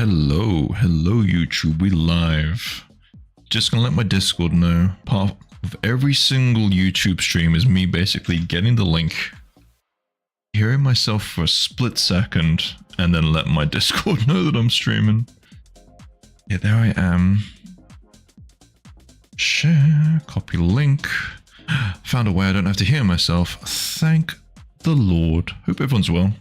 Hello YouTube, we live. Just gonna let my Discord know, part of every single YouTube stream is me basically getting the link, hearing myself for a split second, and then let my Discord know that I'm streaming. Yeah, there I am. Share, copy link. Found a way I don't have to hear myself. Thank the Lord. Hope everyone's well.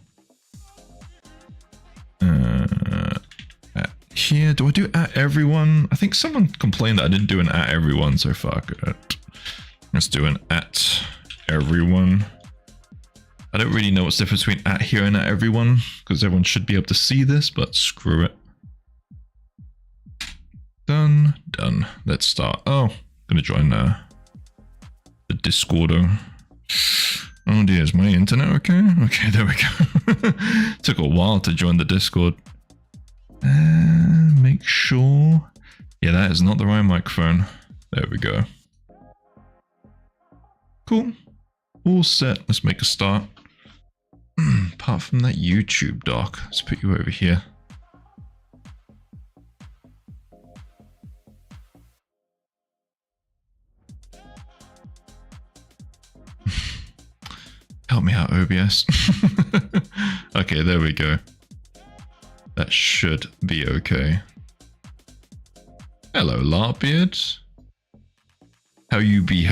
Here, do I do at everyone? I think someone complained that I didn't do an at everyone, so fuck it. Let's do an at everyone. I don't really know what's the difference between at here and at everyone, because everyone should be able to see this, but screw it. Done. Let's start. Oh, gonna join the Discordo. Oh dear, is my internet okay? Okay, there we go. Took a while to join the Discord. Make sure. Yeah, that is not the right microphone. There we go. Cool. All set. Let's make a start. Apart from that YouTube doc, let's put you over here. Help me out, OBS. Okay, there we go. That should be okay. Hello, Lartbeard. How you be?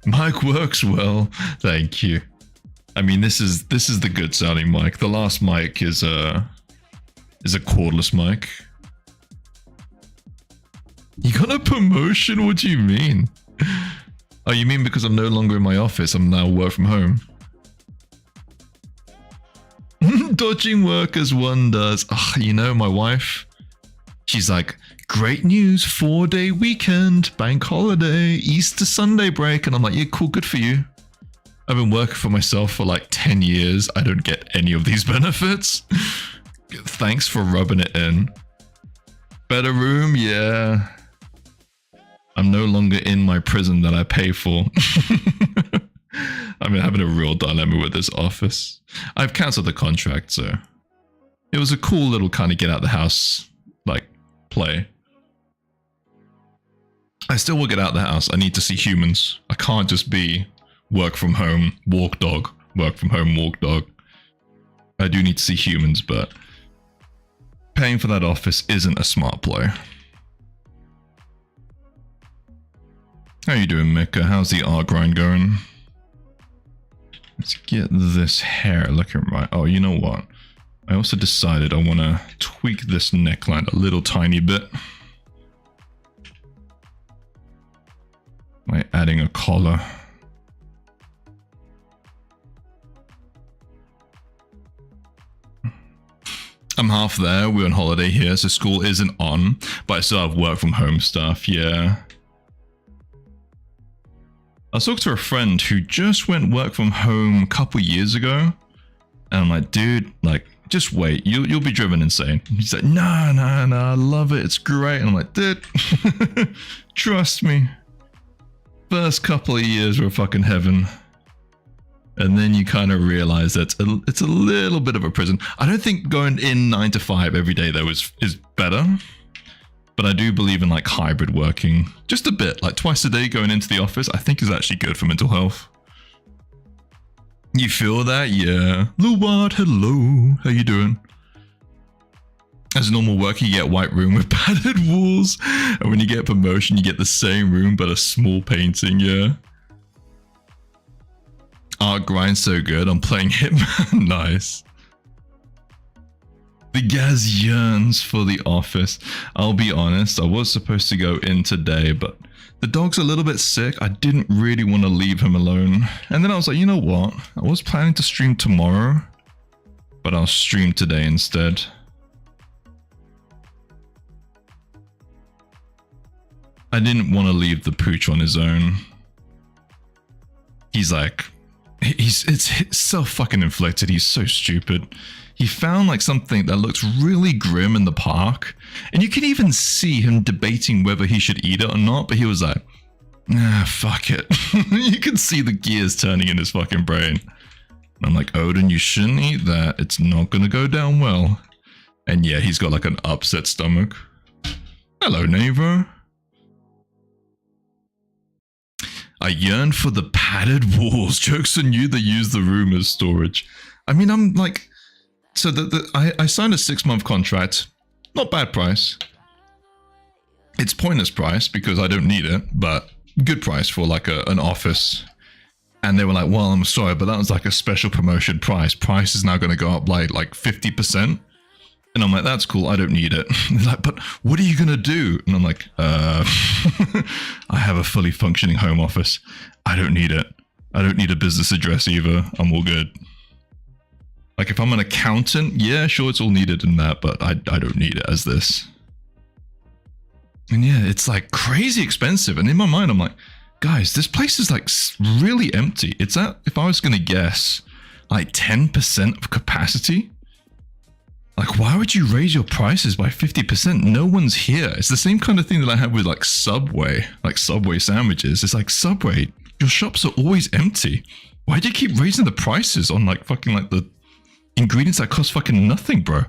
Mic works well. Thank you. I mean, this is the good sounding mic. The last mic is a cordless mic. You got a promotion? What do you mean? Oh, you mean because I'm no longer in my office, I'm now work from home? Dodging work as one does. Oh, you know, my wife, she's like, great news, 4-day weekend, bank holiday, Easter Sunday break. And I'm like, yeah, cool, good for you. I've been working for myself for like 10 years. I don't get any of these benefits. Thanks for rubbing it in. Better room, yeah. I'm no longer in my prison that I pay for. I'm having a real dilemma with this office. I've cancelled the contract, so it was a cool little kind of get out the house, like, play. I still will get out the house. I need to see humans. I can't just be work from home, walk dog, work from home, walk dog. I do need to see humans, but paying for that office isn't a smart play. How you doing, Mika? How's the art grind going? Let's get this hair looking right. Oh, you know what? I also decided I want to tweak this neckline a little tiny bit by adding a collar. I'm half there. We're on holiday here, so school isn't on, but I still have work from home stuff, yeah. I was talking to a friend who just went work from home a couple years ago. And I'm like, dude, like, just wait. You'll be driven insane. He's like, no, I love it. It's great. And I'm like, dude, trust me. First couple of years were fucking heaven. And then you kind of realize that it's a little bit of a prison. I don't think going in 9 to 5 every day though is better. But I do believe in like hybrid working, just a bit, like twice a day going into the office, I think is actually good for mental health. You feel that? Yeah. Luwad, hello. How you doing? As a normal worker, you get white room with padded walls. And when you get promotion, you get the same room, but a small painting, yeah. Art grind's so good, I'm playing Hitman. Nice. The Gaz yearns for the office. I'll be honest, I was supposed to go in today, but the dog's a little bit sick. I didn't really want to leave him alone. And then I was like, you know what? I was planning to stream tomorrow, but I'll stream today instead. I didn't want to leave the pooch on his own. He's like, it's so fucking inflicted. He's so stupid. He found like something that looks really grim in the park, and you can even see him debating whether he should eat it or not, but he was like, nah, fuck it. You can see the gears turning in his fucking brain. I'm like, Odin, you shouldn't eat that. It's not gonna go down well. And yeah, he's got like an upset stomach. Hello, neighbor. I yearn for the padded walls. Jokes on you that use the room as storage. I mean, I'm like, so I signed a 6-month contract. Not bad price. It's pointless price because I don't need it, but good price for like an office. And they were like, well, I'm sorry, but that was like a special promotion price. Price is now going to go up like 50%. And I'm like, that's cool. I don't need it. They're like, but what are you going to do? And I'm like, I have a fully functioning home office. I don't need it. I don't need a business address either. I'm all good. Like if I'm an accountant, yeah, sure, it's all needed in that, but I don't need it as this. And yeah, it's like crazy expensive. And in my mind, I'm like, guys, this place is like really empty. It's at, if I was going to guess, like 10% of capacity. Like, why would you raise your prices by 50%? No one's here. It's the same kind of thing that I have with like Subway sandwiches. It's like, Subway, your shops are always empty. Why do you keep raising the prices on like fucking like the ingredients that cost fucking nothing, bro?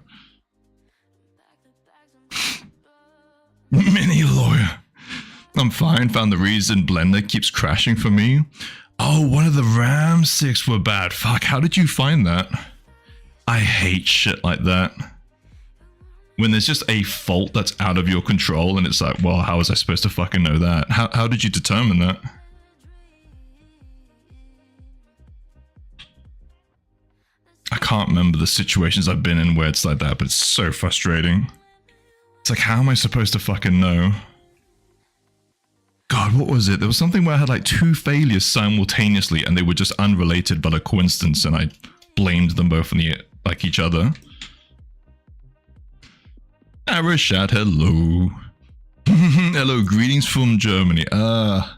Mini lawyer. I'm fine. Found the reason Blender keeps crashing for me. Oh, one of the RAM sticks were bad. Fuck, how did you find that? I hate shit like that. When there's just a fault that's out of your control and it's like, well, how was I supposed to fucking know that? How did you determine that? I can't remember the situations I've been in where it's like that, but it's so frustrating. It's like, how am I supposed to fucking know? God, what was it? There was something where I had like 2 failures simultaneously and they were just unrelated but a coincidence and I blamed them both on like each other. Arashat, hello. Hello, greetings from Germany. Oh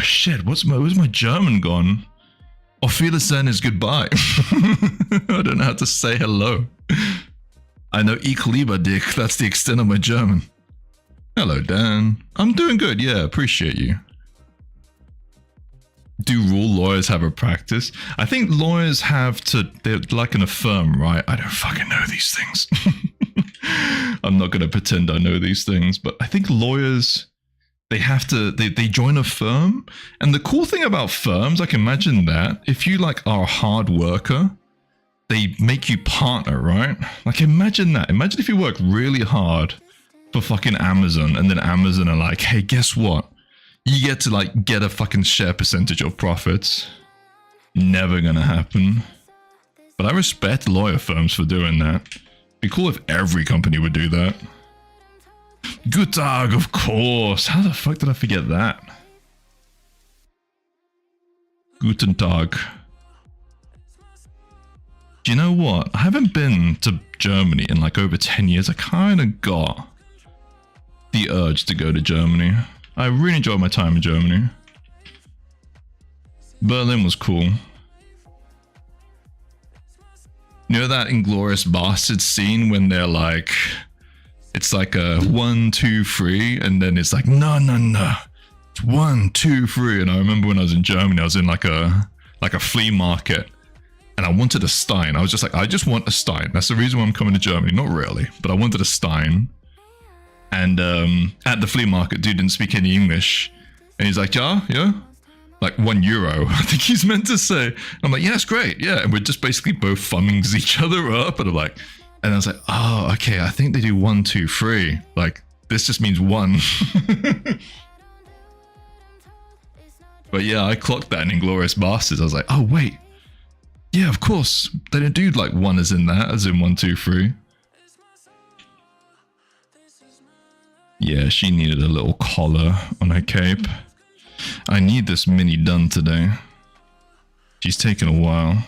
shit, where's my German gone? Auf Wiedersehen is goodbye. I don't know how to say hello. I know Ich liebe dich, that's the extent of my German. Hello, Dan. I'm doing good, yeah, appreciate you. Do rule lawyers have a practice? I think lawyers have to, they're like in a firm, right? I don't fucking know these things. I'm not going to pretend I know these things, but I think lawyers, they have to, they join a firm. And the cool thing about firms, I can imagine that if you like are a hard worker, they make you partner, right? Like imagine that. Imagine if you work really hard for fucking Amazon and then Amazon are like, hey, guess what? You get to like get a fucking share percentage of profits. Never gonna happen. But I respect lawyer firms for doing that. Be cool if every company would do that. Good Tag, of course. How the fuck did I forget that? Guten Tag. Do you know what? I haven't been to Germany in like over 10 years. I kind of got the urge to go to Germany. I really enjoyed my time in Germany. Berlin was cool. You know that Inglourious Basterds scene when they're like, it's like a 1, 2, 3, and then it's like, no, it's 1, 2, 3. And I remember when I was in Germany, I was in like a flea market, and I wanted a Stein. I was just like, I just want a Stein. That's the reason why I'm coming to Germany. Not really, but I wanted a Stein. And at the flea market, dude didn't speak any English. And he's like, yeah? Like €1, I think he's meant to say. And I'm like, yeah, it's great. Yeah. And we're just basically both thumbing each other up. And I'm like, and I was like, oh, okay. I think they do 1, 2, 3. Like, this just means 1. But yeah, I clocked that in Inglourious Basterds. I was like, oh, wait. Yeah, of course. They don't do like 1 as in that, as in 1, 2, 3. Yeah, she needed a little collar on her cape. I need this mini done today. She's taken a while.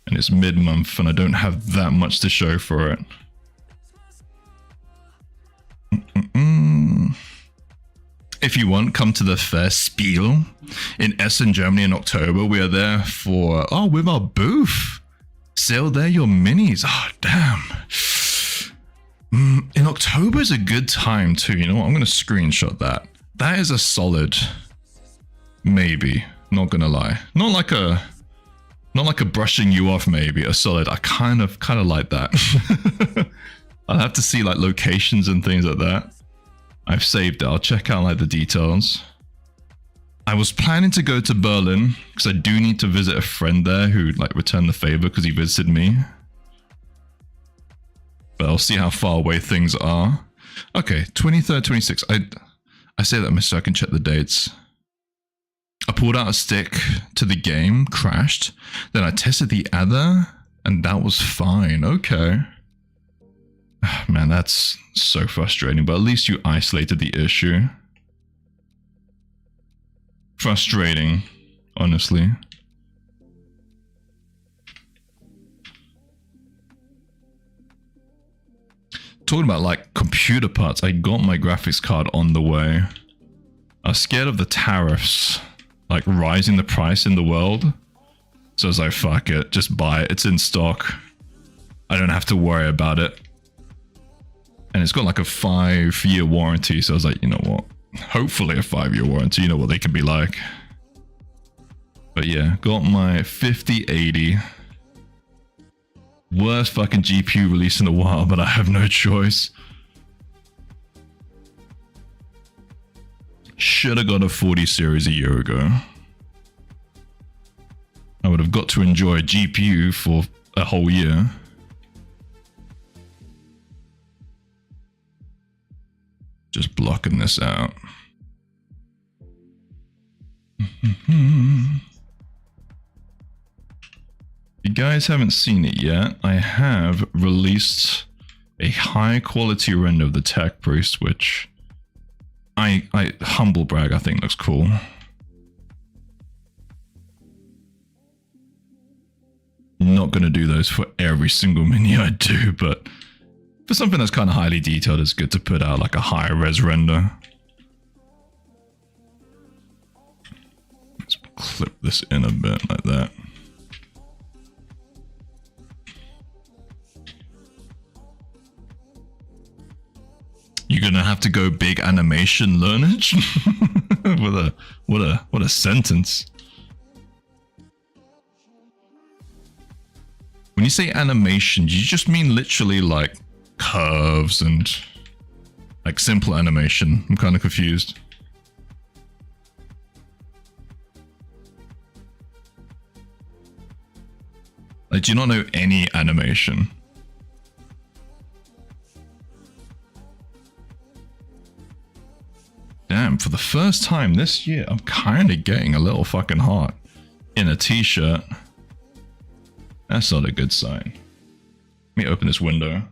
And it's mid-month and I don't have that much to show for it. If you want, come to the fair Spiel in Essen, Germany in October. We are there for, with our booth. Sell there your minis. Oh, damn. In October is a good time too. You know what? I'm going to screenshot that. That is a solid maybe. Not going to lie. Not like a Not like a brushing you off, maybe a solid. I kind of like that. I'll have to see like locations and things like that. I've saved it. I'll check out like the details. I was planning to go to Berlin because I do need to visit a friend there who like returned the favor because he visited me. But I'll see how far away things are. Okay, 23rd, 26th. I say that so I can check the dates. I pulled out a stick to the game, crashed. Then I tested the other, and that was fine. Okay. Man, that's so frustrating, but at least you isolated the issue. Frustrating, honestly. Talking about like computer parts, I got my graphics card on the way. I was scared of the tariffs, like rising the price in the world. So I was like, fuck it, just buy it. It's in stock. I don't have to worry about it. And it's got like a 5-year warranty. So I was like, you know what? Hopefully a 5-year warranty. You know what they can be like. But yeah, got my 5080. Worst fucking GPU release in a while, but I have no choice. Should have got a 40 series a year ago. I would have got to enjoy a GPU for a whole year. Just blocking this out. If you guys haven't seen it yet, I have released a high quality render of the Tech Priest, which I humble brag, I think looks cool. Not gonna do those for every single mini I do, but for something that's kind of highly detailed, it's good to put out like a high res render. Let's clip this in a bit like that. You're gonna have to go big animation learnage. what a sentence. When you say animation, do you just mean literally like curves and like simple animation? I'm kind of confused. Like, do you not know any animation? Damn, for the first time this year, I'm kind of getting a little fucking hot in a t-shirt. That's not a good sign. Let me open this window.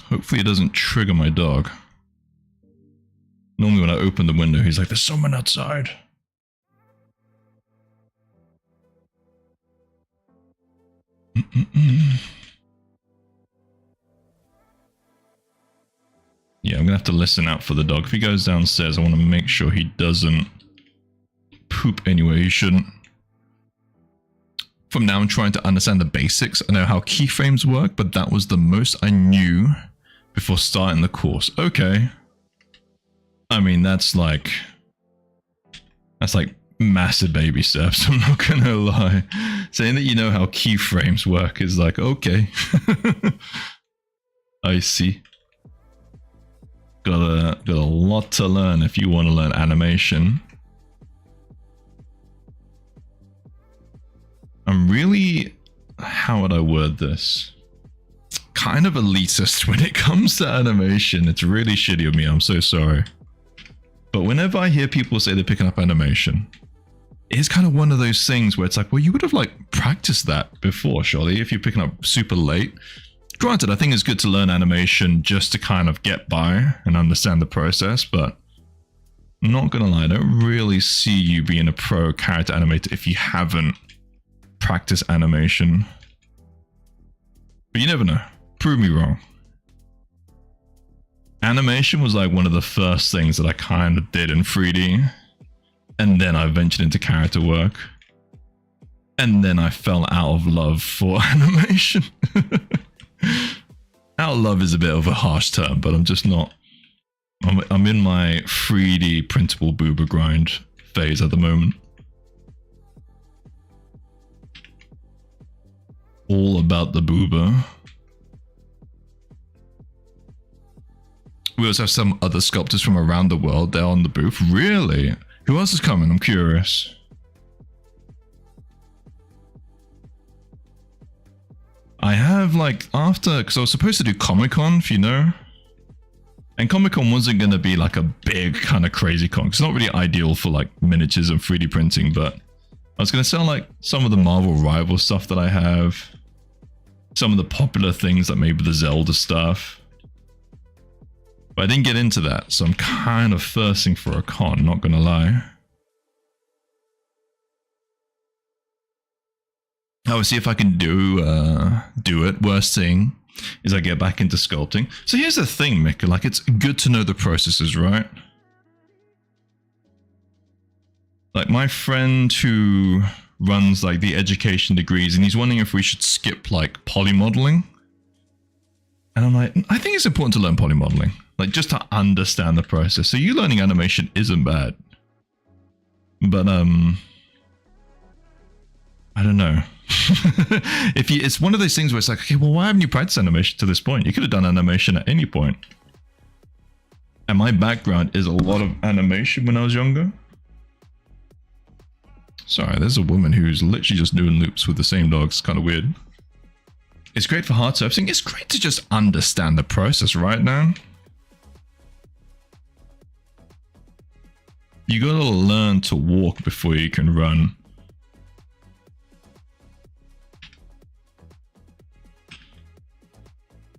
Hopefully it doesn't trigger my dog. Normally when I open the window, he's like, there's someone outside. Yeah, I'm gonna have to listen out for the dog. If he goes downstairs, I want to make sure he doesn't poop anywhere he shouldn't. From now, I'm trying to understand the basics. I know how keyframes work, but that was the most I knew before starting the course. Okay. I mean, that's like massive baby steps. I'm not gonna lie. Saying that you know how keyframes work is like, okay. I see. Got a lot to learn if you want to learn animation. I'm really, how would I word this? Kind of elitist when it comes to animation. It's really shitty of me. I'm so sorry. But whenever I hear people say they're picking up animation, it's kind of one of those things where it's like, well, you would have like practiced that before, surely, if you're picking up super late. Granted, I think it's good to learn animation just to kind of get by and understand the process, but I'm not gonna lie, I don't really see you being a pro character animator if you haven't practiced animation. But you never know. Prove me wrong. Animation was like one of the first things that I kind of did in 3D. And then I ventured into character work. And then I fell out of love for animation. Out of love is a bit of a harsh term, but I'm just not I'm in my 3D printable boober grind phase at the moment. All about the boober. We also have some other sculptors from around the world there on the booth. Really? Who else is coming? I'm curious. I have like after, because I was supposed to do Comic-Con, if you know. And Comic-Con wasn't going to be like a big kind of crazy con. It's not really ideal for like miniatures and 3D printing, but I was going to sell like some of the Marvel Rival stuff that I have. Some of the popular things like maybe the Zelda stuff. But I didn't get into that, so I'm kind of thirsting for a con, not gonna lie. I will see if I can do it. Worst thing is I get back into sculpting. So here's the thing, Mika, like it's good to know the processes, right? Like my friend who runs like the education degrees, and he's wondering if we should skip like polymodeling. And I'm like, I think it's important to learn polymodeling. Like just to understand the process. So you learning animation isn't bad. But I don't know. It's one of those things where it's like, okay, well, why haven't you practiced animation to this point? You could have done animation at any point. And my background is a lot of animation when I was younger. Sorry, there's a woman who's literally just doing loops with the same dog. It's kind of weird. It's great for hard surfacing. It's great to just understand the process, right, now. You gotta learn to walk before you can run.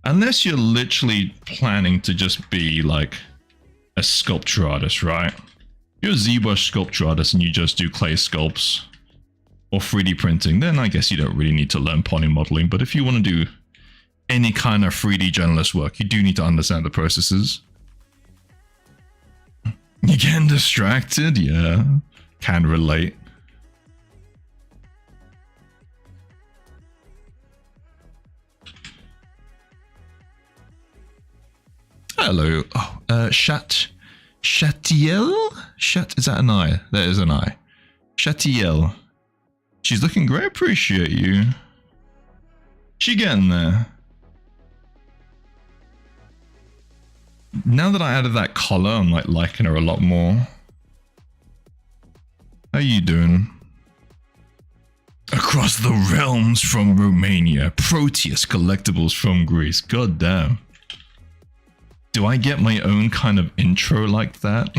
Unless you're literally planning to just be like a sculpture artist, right? You're a ZBrush sculpture artist and you just do clay sculpts or 3D printing, then I guess you don't really need to learn polymodeling. But if you want to do any kind of 3D journalist work, you do need to understand the processes. You're getting distracted? Yeah, can relate. Hello. Oh, Chatiel? Is that an I? That is an I. Chatiel. She's looking great. Appreciate you. She getting there. Now that I added that collar, I'm like liking her a lot more. How you doing? Across the realms from Romania, Proteus collectibles from Greece. God damn. Do I get my own kind of intro like that?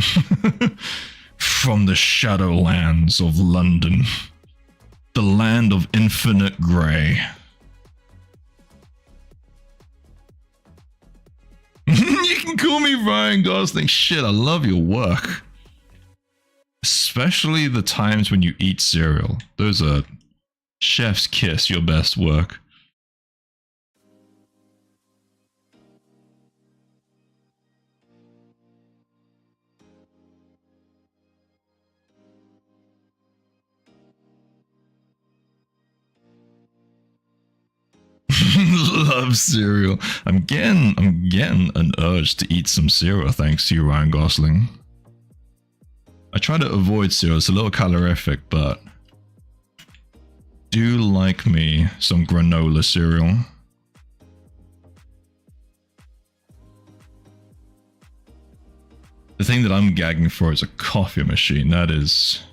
From the Shadowlands of London. The land of infinite grey. You can call me Ryan Gosling. Shit, I love your work. Especially the times when you eat cereal. Those are chef's kiss, your best work. Love cereal. I'm getting an urge to eat some cereal thanks to you, Ryan Gosling. I try to avoid cereal. It's a little calorific, but do like me some granola cereal. The thing that I'm gagging for is a coffee machine. That is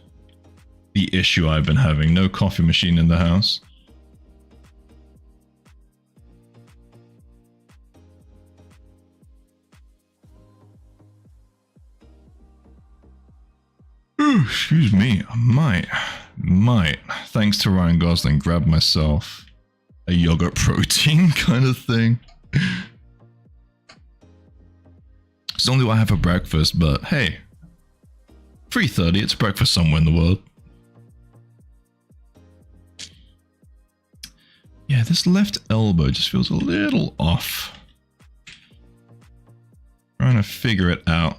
the issue I've been having. No coffee machine in the house. Ooh, excuse me, I might, thanks to Ryan Gosling, grab myself a yogurt protein kind of thing. It's only what I have for breakfast, but hey, 3:30, it's breakfast somewhere in the world. Yeah, this left elbow just feels a little off. Trying to figure it out.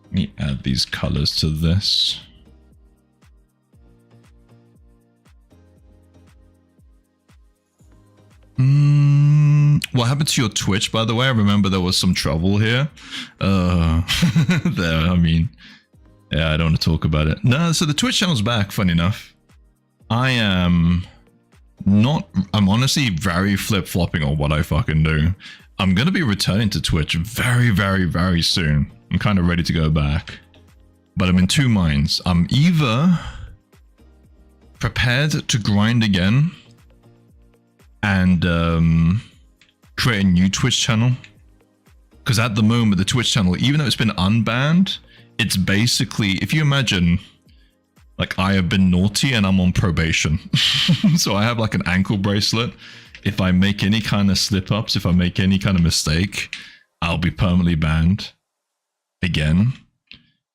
Let me add these colors to this. What happened to your Twitch, by the way? I remember there was some trouble here. There, I mean, yeah, I don't want to talk about it. No, so the Twitch channel's back, funny enough. I'm honestly very flip-flopping on what I fucking do. I'm going to be returning to Twitch very, very, very soon. I'm kind of ready to go back. But I'm in two minds. I'm either prepared to grind again and create a new Twitch channel, because at the moment the Twitch channel, even though it's been unbanned, it's basically, if you imagine like I have been naughty and I'm on probation. So I have like an ankle bracelet. If I make any kind of slip ups, if I make any kind of mistake, I'll be permanently banned again,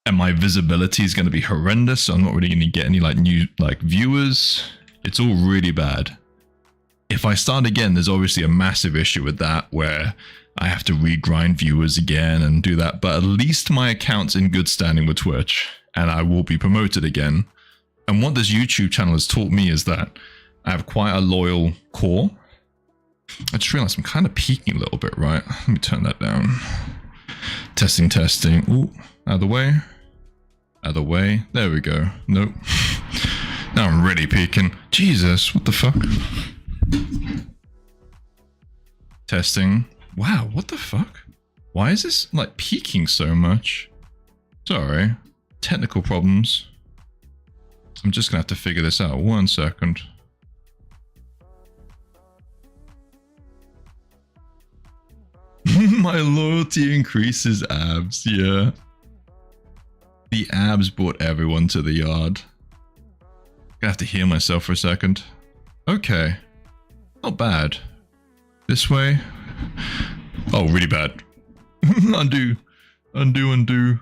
and my visibility is going to be horrendous, so I'm not really going to get any like new like viewers. It's all really bad. If I start again, there's obviously a massive issue with that where I have to regrind viewers again and do that. But at least my account's in good standing with Twitch and I will be promoted again. And what this YouTube channel has taught me is that I have quite a loyal core. I just realized I'm kind of peaking a little bit, right? Let me turn that down. Testing, testing. Ooh, out of the way. Out of the way. There we go. Nope. Now I'm really peaking. Jesus, what the fuck? Testing. Wow, what the fuck? Why is this like peaking so much? Sorry. Technical problems. I'm just gonna have to figure this out. 1 second. My loyalty increases abs, yeah. The abs brought everyone to the yard. Gonna have to heal myself for a second. Okay. Not bad. This way. Oh, really bad. Undo. Undo, undo.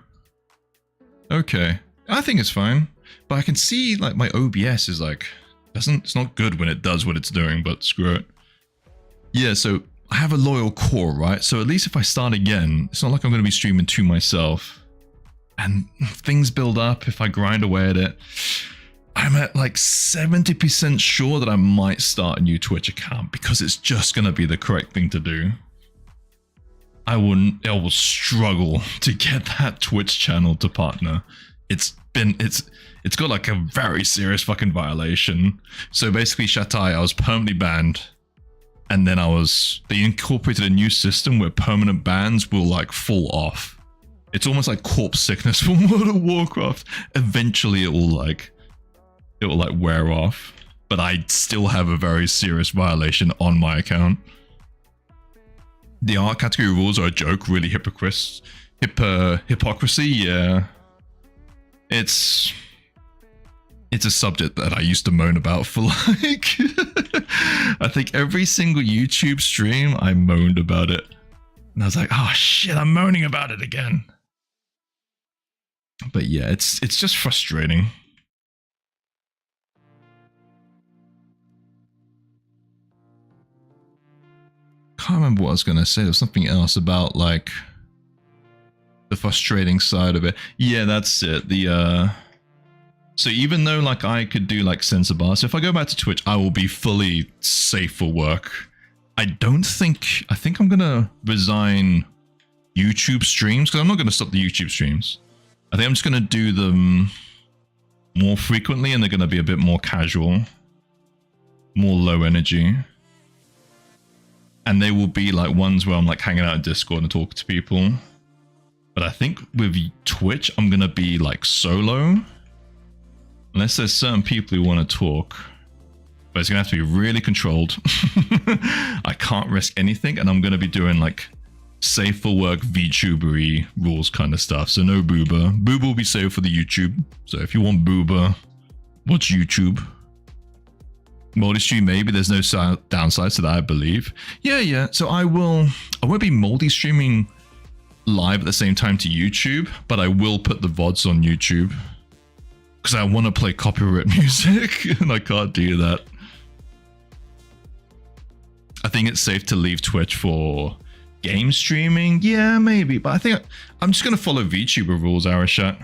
Okay. I think it's fine. But I can see like my OBS is like, it's not good when it does what it's doing, but screw it. Yeah, so I have a loyal core, right? So at least if I start again, it's not like I'm going to be streaming to myself. And things build up if I grind away at it. I'm at like 70% sure that I might start a new Twitch account because it's just going to be the correct thing to do. I will struggle to get that Twitch channel to partner. It's got like a very serious fucking violation. So basically, Shatai, I was permanently banned. And then they incorporated a new system where permanent bans will like fall off. It's almost like corpse sickness from World of Warcraft. Eventually it will like wear off. But I still have a very serious violation on my account. The art category rules are a joke, really hypocrisy, yeah. It's a subject that I used to moan about for like, I think every single YouTube stream I moaned about it. And I was like, oh shit, I'm moaning about it again. But yeah, it's just frustrating. Can't remember what I was going to say. There was something else about like the frustrating side of it. Yeah, that's it. So even though like I could do like censor bars, so if I go back to Twitch, I will be fully safe for work. I think I'm going to resign YouTube streams because I'm not going to stop the YouTube streams. I think I'm just going to do them more frequently and they're going to be a bit more casual, more low energy. And they will be like ones where I'm like hanging out in Discord and talking to people. But I think with Twitch, I'm going to be like solo. Unless there's certain people who want to talk. But it's going to have to be really controlled. I can't risk anything. And I'm going to be doing like safe for work VTubery rules kind of stuff. So no boober. Boober will be safe for the YouTube. So if you want boober, watch YouTube. Multi-stream maybe. There's no downsides to that, I believe. Yeah. So I won't be multi-streaming live at the same time to YouTube. But I will put the VODs on YouTube. Because I want to play copyright music and I can't do that. I think it's safe to leave Twitch for game streaming. Yeah, maybe. But I think I'm just going to follow VTuber rules, Arashat.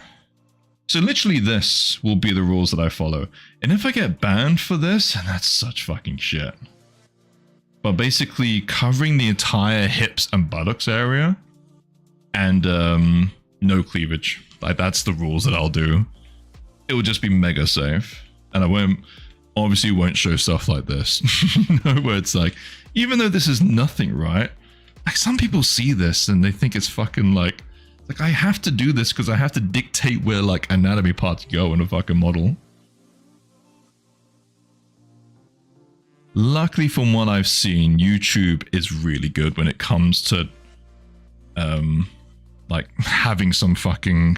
So literally this will be the rules that I follow. And if I get banned for this, and that's such fucking shit. but basically covering the entire hips and buttocks area, and no cleavage. Like, that's the rules that I'll do. It will just be mega safe, and I obviously won't show stuff like this. Where it's like, even though this is nothing, right? Like, some people see this and they think it's fucking like I have to do this because I have to dictate where like anatomy parts go in a fucking model. Luckily, from what I've seen, YouTube is really good when it comes to like having some fucking,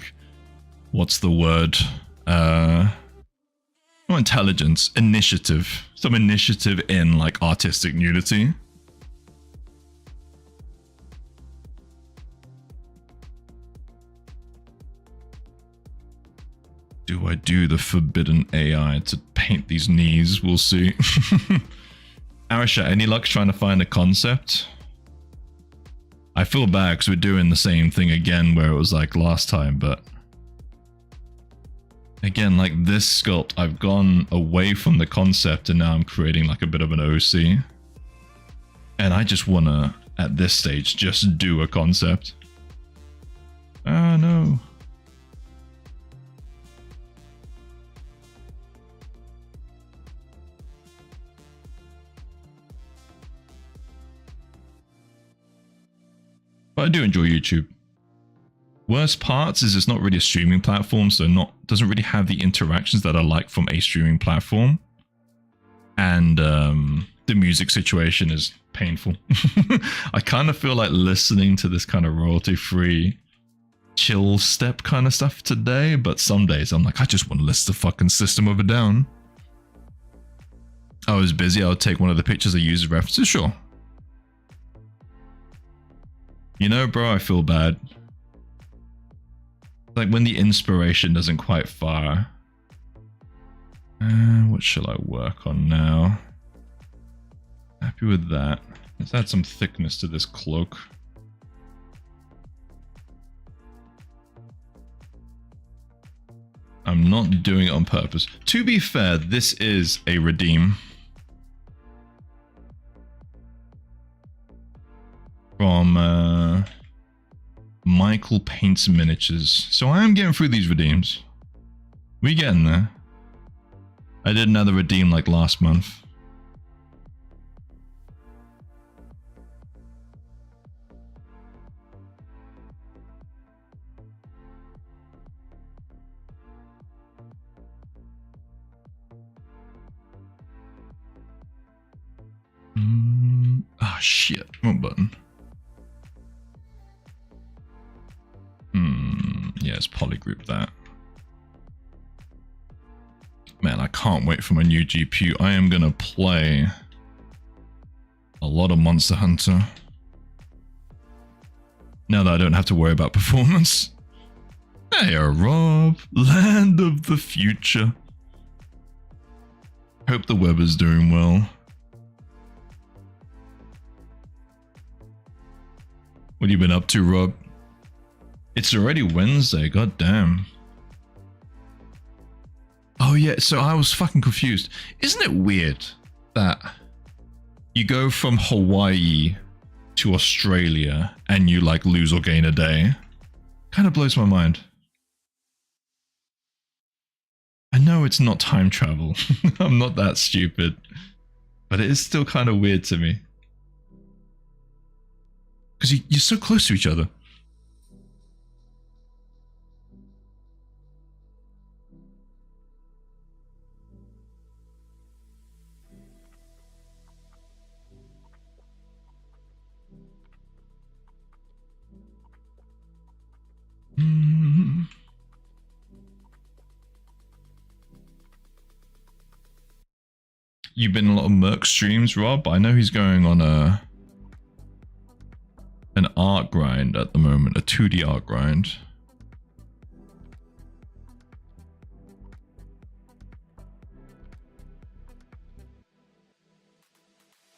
what's the word? Not intelligence, initiative. Some initiative in like artistic nudity. Do I do the forbidden AI to paint these knees? We'll see. Arisha, any luck trying to find a concept? I feel bad because we're doing the same thing again where it was like last time, but again, like this sculpt, I've gone away from the concept and now I'm creating like a bit of an OC. And I just want to, at this stage, just do a concept. Ah, no. But I do enjoy YouTube. Worst parts is it's not really a streaming platform, so doesn't really have the interactions that I like from a streaming platform. And the music situation is painful. I kind of feel like listening to this kind of royalty-free chill step kind of stuff today, but some days I'm like, I just want to list the fucking System of a Down. I was busy, I would take one of the pictures I use as references, sure. You know, bro, I feel bad. Like when the inspiration doesn't quite fire. What shall I work on now? Happy with that. Let's add some thickness to this cloak. I'm not doing it on purpose. To be fair, this is a redeem. From Michael Paints Miniatures. So I am getting through these redeems. We getting there. I did another redeem like last month. Ah, shit. Wrong button. Yeah, it's polygroup that. Man, I can't wait for my new GPU. I am gonna play a lot of Monster Hunter. Now that I don't have to worry about performance. Hey, Rob. Land of the future. Hope the weather's doing well. What have you been up to, Rob? It's already Wednesday, god damn. Oh yeah, so I was fucking confused. Isn't it weird that you go from Hawaii to Australia and you like lose or gain a day? Kind of blows my mind. I know it's not time travel. I'm not that stupid. But it is still kind of weird to me. Because you're so close to each other. You've been in a lot of Merc streams, Rob. I know he's going on an art grind at the moment, a 2D art grind.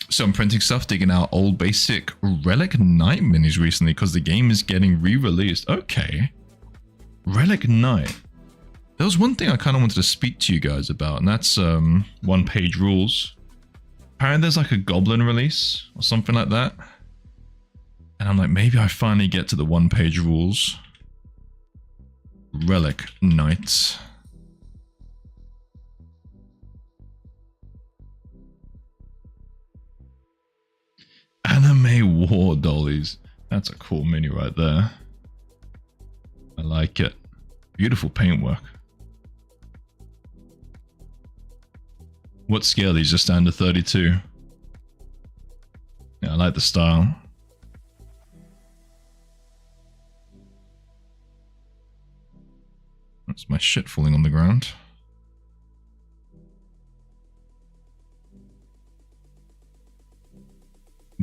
So I'm printing stuff, digging out old basic Relic Knight minis recently because the game is getting re-released. Okay. Relic Knight. There was one thing I kind of wanted to speak to you guys about, and that's one-page rules. Apparently there's like a goblin release or something like that. And I'm like, maybe I finally get to the one-page rules. Relic Knights. Anime War Dollies. That's a cool mini right there. I like it. Beautiful paintwork. What scale? These just under 32. Yeah, I like the style. That's my shit falling on the ground.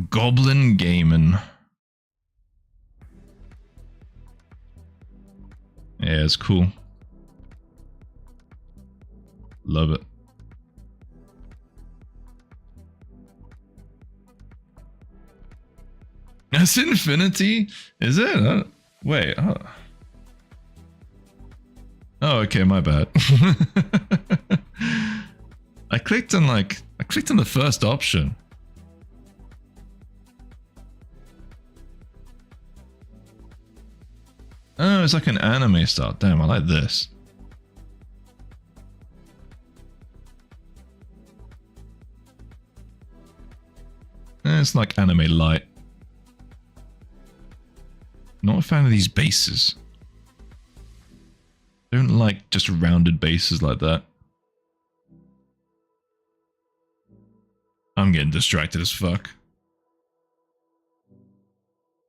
Goblin Gaming. Yeah, it's cool. Love it. That's Infinity? Is it? Wait. Oh. Oh, okay, my bad. I clicked on the first option. Oh, it's like an anime style. Damn, I like this. It's like anime light. Not a fan of these bases. Don't like just rounded bases like that. I'm getting distracted as fuck.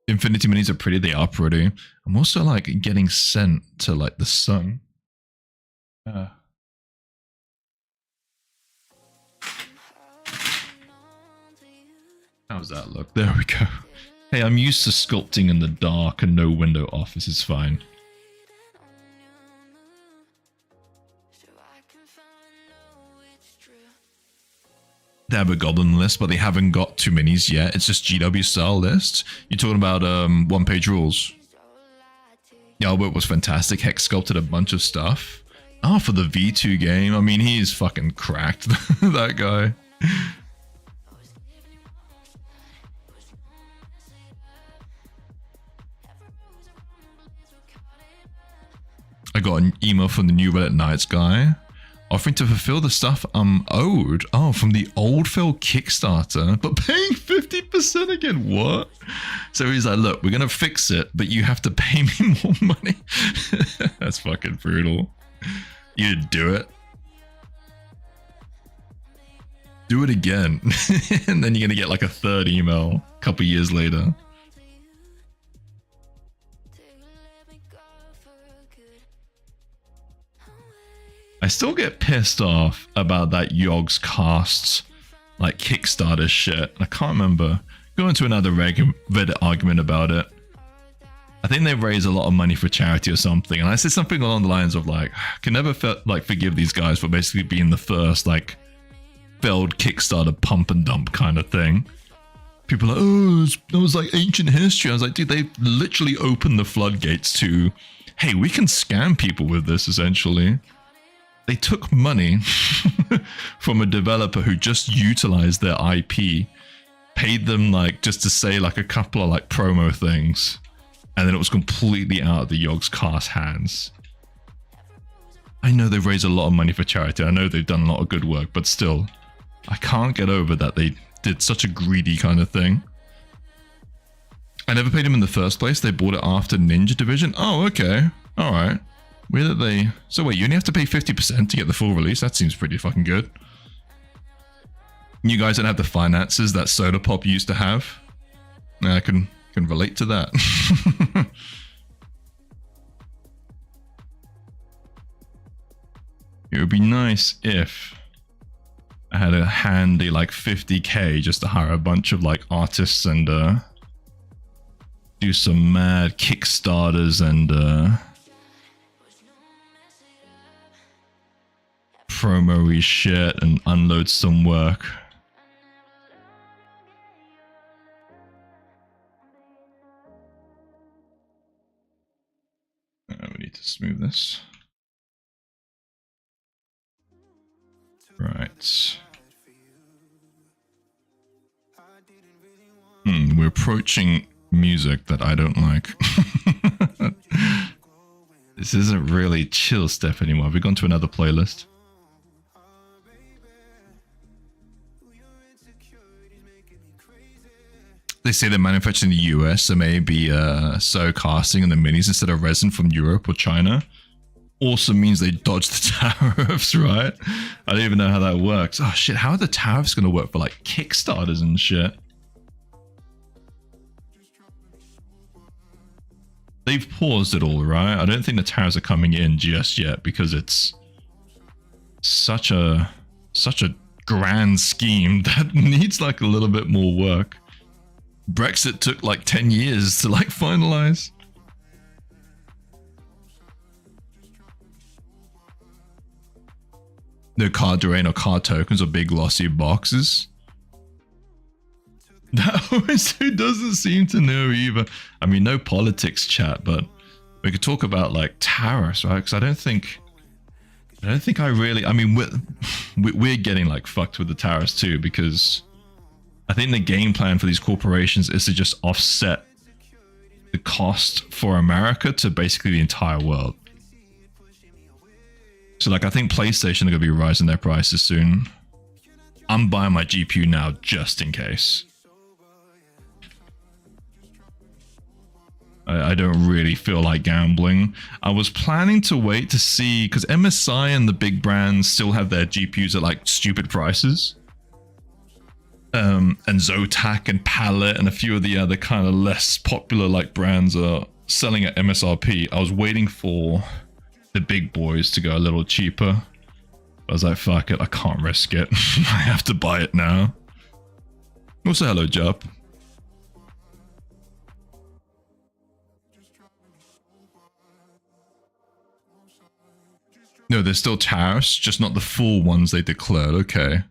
Infinity Minis are pretty, they are pretty. I'm also like getting sent to like the sun. How's that look? There we go. Hey, I'm used to sculpting in the dark and no window off. This is fine. They have a goblin list, but they haven't got too minis yet. It's just GW style lists. You're talking about one-page rules. Yeah, Albert was fantastic. Hex sculpted a bunch of stuff. Oh, for the V2 game. I mean, he's fucking cracked, that guy. I got an email from the new Reddit Nights guy offering to fulfill the stuff I'm owed. Oh, from the old failed Kickstarter, but paying 50% again. What? So he's like, look, we're going to fix it, but you have to pay me more money. That's fucking brutal. You do it. Do it again. And then you're going to get like a third email a couple years later. I still get pissed off about that Yogg's Casts, like Kickstarter shit. I can't remember. Go into another Reddit argument about it. I think they raise a lot of money for charity or something, and I said something along the lines of like, I can never forgive these guys for basically being the first like failed Kickstarter pump and dump kind of thing. People are like, oh, that was like ancient history. I was like, dude, they literally opened the floodgates to, hey, we can scam people with this essentially. They took money from a developer who just utilized their IP, paid them like just to say like a couple of like promo things, and then it was completely out of the Yogg's Cast hands. I know they've raised a lot of money for charity. I know they've done a lot of good work, but still, I can't get over that they did such a greedy kind of thing. I never paid them in the first place. They bought it after Ninja Division. Oh, okay. All right. Where did they... So wait, you only have to pay 50% to get the full release? That seems pretty fucking good. You guys don't have the finances that Soda Pop used to have. I can relate to that. It would be nice if I had a handy like 50k just to hire a bunch of like artists and do some mad Kickstarters and promo-y shit and unload some work. We need to smooth this. Right. We're approaching music that I don't like. This isn't really chill stuff anymore. Have we gone to another playlist? They say they're manufactured in the US, so maybe so casting in the minis instead of resin from Europe or China. Also means they dodge the tariffs, right? I don't even know how that works. Oh shit, how are the tariffs going to work for like Kickstarters and shit? They've paused it all, right? I don't think the tariffs are coming in just yet because it's such a grand scheme that needs like a little bit more work. Brexit took like 10 years to like finalize. No card drain or card tokens or big glossy boxes. That always doesn't seem to know either. I mean, no politics chat, but we could talk about like tariffs, right? Because I don't think I really. I mean, we're getting like fucked with the tariffs too, because I think the game plan for these corporations is to just offset the cost for America to basically the entire world. So like, I think PlayStation are going to be rising their prices soon. I'm buying my GPU now just in case. I don't really feel like gambling. I was planning to wait to see, because MSI and the big brands still have their GPUs at like stupid prices. And Zotac and Palette and a few of the other kind of less popular like brands are selling at MSRP. I was waiting for the big boys to go a little cheaper. I was like, fuck it, I can't risk it. I have to buy it now. Also, hello, Jup. No, there's still tariffs, just not the full ones they declared, okay.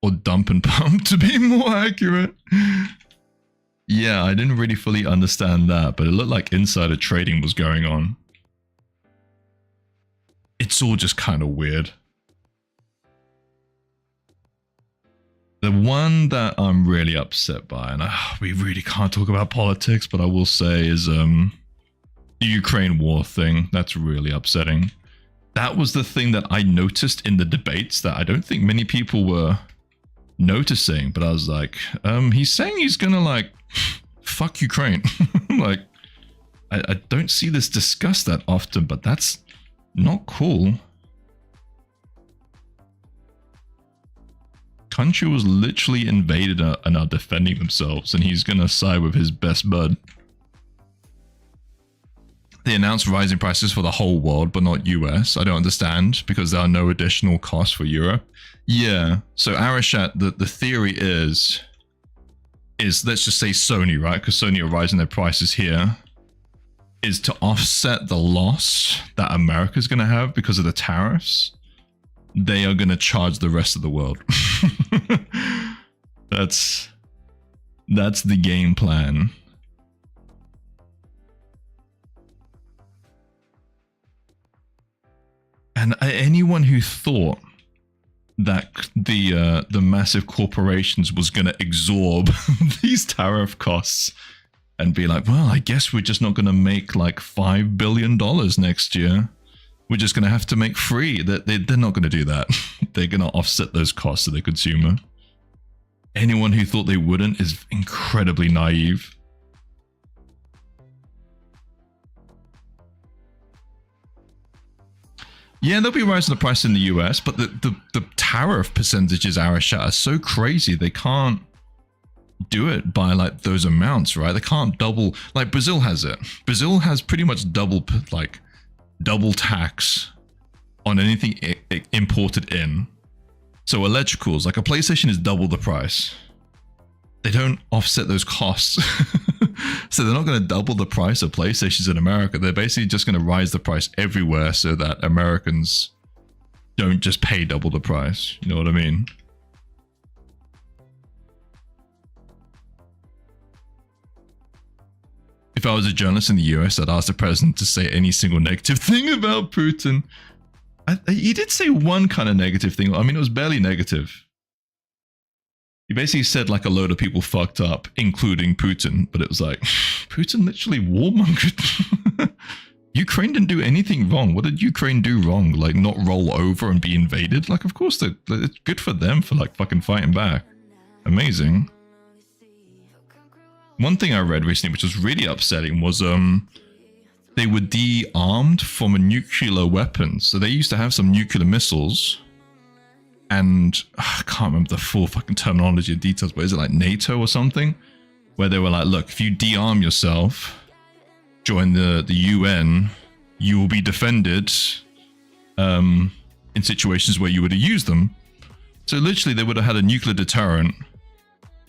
Or dump and pump to be more accurate. Yeah, I didn't really fully understand that, but it looked like insider trading was going on. It's all just kind of weird. The one that I'm really upset by, and we really can't talk about politics, but I will say is the Ukraine war thing. That's really upsetting. That was the thing that I noticed in the debates that I don't think many people were noticing, but I was like, he's saying he's gonna like fuck Ukraine. Like, I don't see this discussed that often, but that's not cool. Country was literally invaded and are defending themselves, and he's gonna side with his best bud. They announced rising prices for the whole world, but not US. I don't understand, because there are no additional costs for Europe. Yeah, so Arashat, the theory is let's just say Sony, right? Because Sony are rising their prices here, is to offset the loss that America's going to have because of the tariffs. They are going to charge the rest of the world. That's the game plan. And anyone who thought that the massive corporations was going to absorb these tariff costs and be like, well, I guess we're just not going to make like $5 billion next year. We're just going to have to make free. They're not going to do that. They're going to offset those costs to the consumer. Anyone who thought they wouldn't is incredibly naive. Yeah, they'll be rising the price in the US, but the tariff percentages are so crazy. They can't do it by like those amounts, right? They can't double, like Brazil has it. Brazil has pretty much double tax on anything imported in. So electricals, like a PlayStation is double the price. They don't offset those costs. So they're not going to double the price of PlayStations in America. They're basically just going to rise the price everywhere so that Americans don't just pay double the price. You know what I mean? If I was a journalist in the US, I'd ask the president to say any single negative thing about Putin. He did say one kind of negative thing. I mean, it was barely negative. He basically said like a load of people fucked up, including Putin. But it was like, Putin literally warmongered. Ukraine didn't do anything wrong. What did Ukraine do wrong? Like not roll over and be invaded? Like, of course, it's good for them for like fucking fighting back. Amazing. One thing I read recently, which was really upsetting, was they were de-armed from a nuclear weapon. So they used to have some nuclear missiles. And I can't remember the full fucking terminology or details, but is it like NATO or something? Where they were like, look, if you de-arm yourself, join the UN, you will be defended in situations where you would have used them. So literally they would have had a nuclear deterrent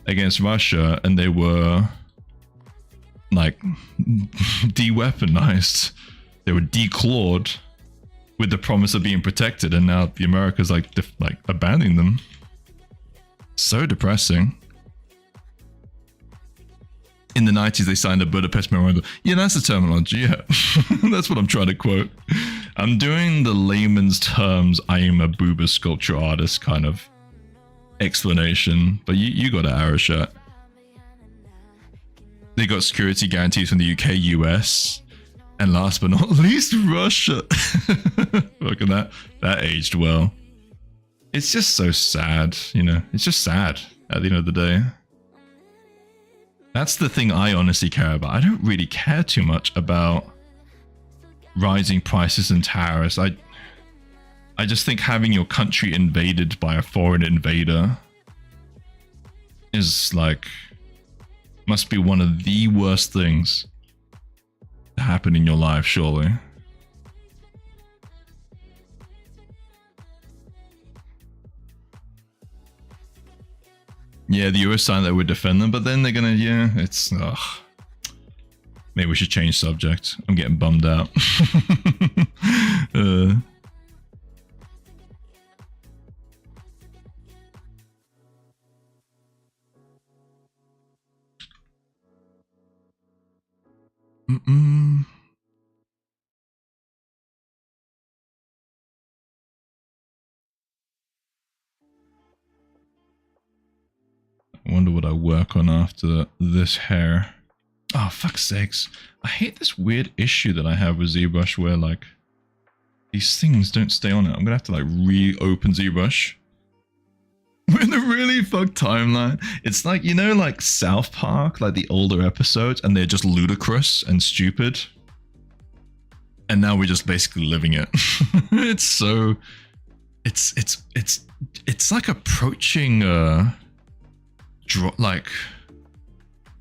against Russia, and they were like de-weaponized. They were declawed with the promise of being protected, and now the Americas like abandoning them. So depressing. In the 90s, they signed a Budapest Memorandum. Yeah, that's the terminology, yeah. That's what I'm trying to quote. I'm doing the layman's terms, I am a booba sculpture artist kind of explanation, but you got an arrow shot. They got security guarantees from the UK, US, and last but not least, Russia. Look at that. That aged well. It's just so sad, you know. It's just sad at the end of the day. That's the thing I honestly care about. I don't really care too much about rising prices and tariffs. I just think having your country invaded by a foreign invader is like, must be one of the worst things to happen in your life, surely. Yeah, the US signed that would defend them, but then they're gonna, yeah, it's, ugh. Maybe we should change subject. I'm getting bummed out. I wonder what I work on after this hair. Oh, fuck's sakes. I hate this weird issue that I have with ZBrush where, like, these things don't stay on it. I'm gonna have to, like, reopen ZBrush. We're in a really fucked timeline. It's like, you know, like South Park, like the older episodes, and they're just ludicrous and stupid. And now we're just basically living it. It's so... It's like approaching, like...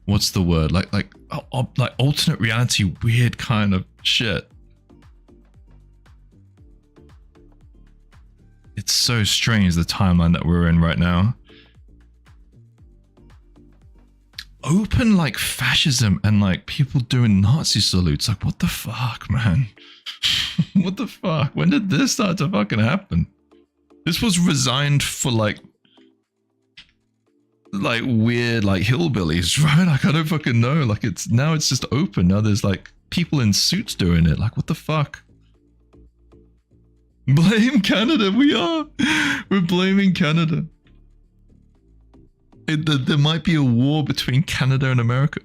What's the word? Like alternate reality, weird kind of shit. It's so strange, the timeline that we're in right now. Open like fascism and like people doing Nazi salutes. Like, what the fuck, man? What the fuck? When did this start to fucking happen? This was resigned for like weird like hillbillies, right? Like, I don't fucking know. Like, it's now it's just open. Now there's like people in suits doing it. Like, what the fuck? Blame Canada. We're blaming Canada. There might be a war between Canada and America.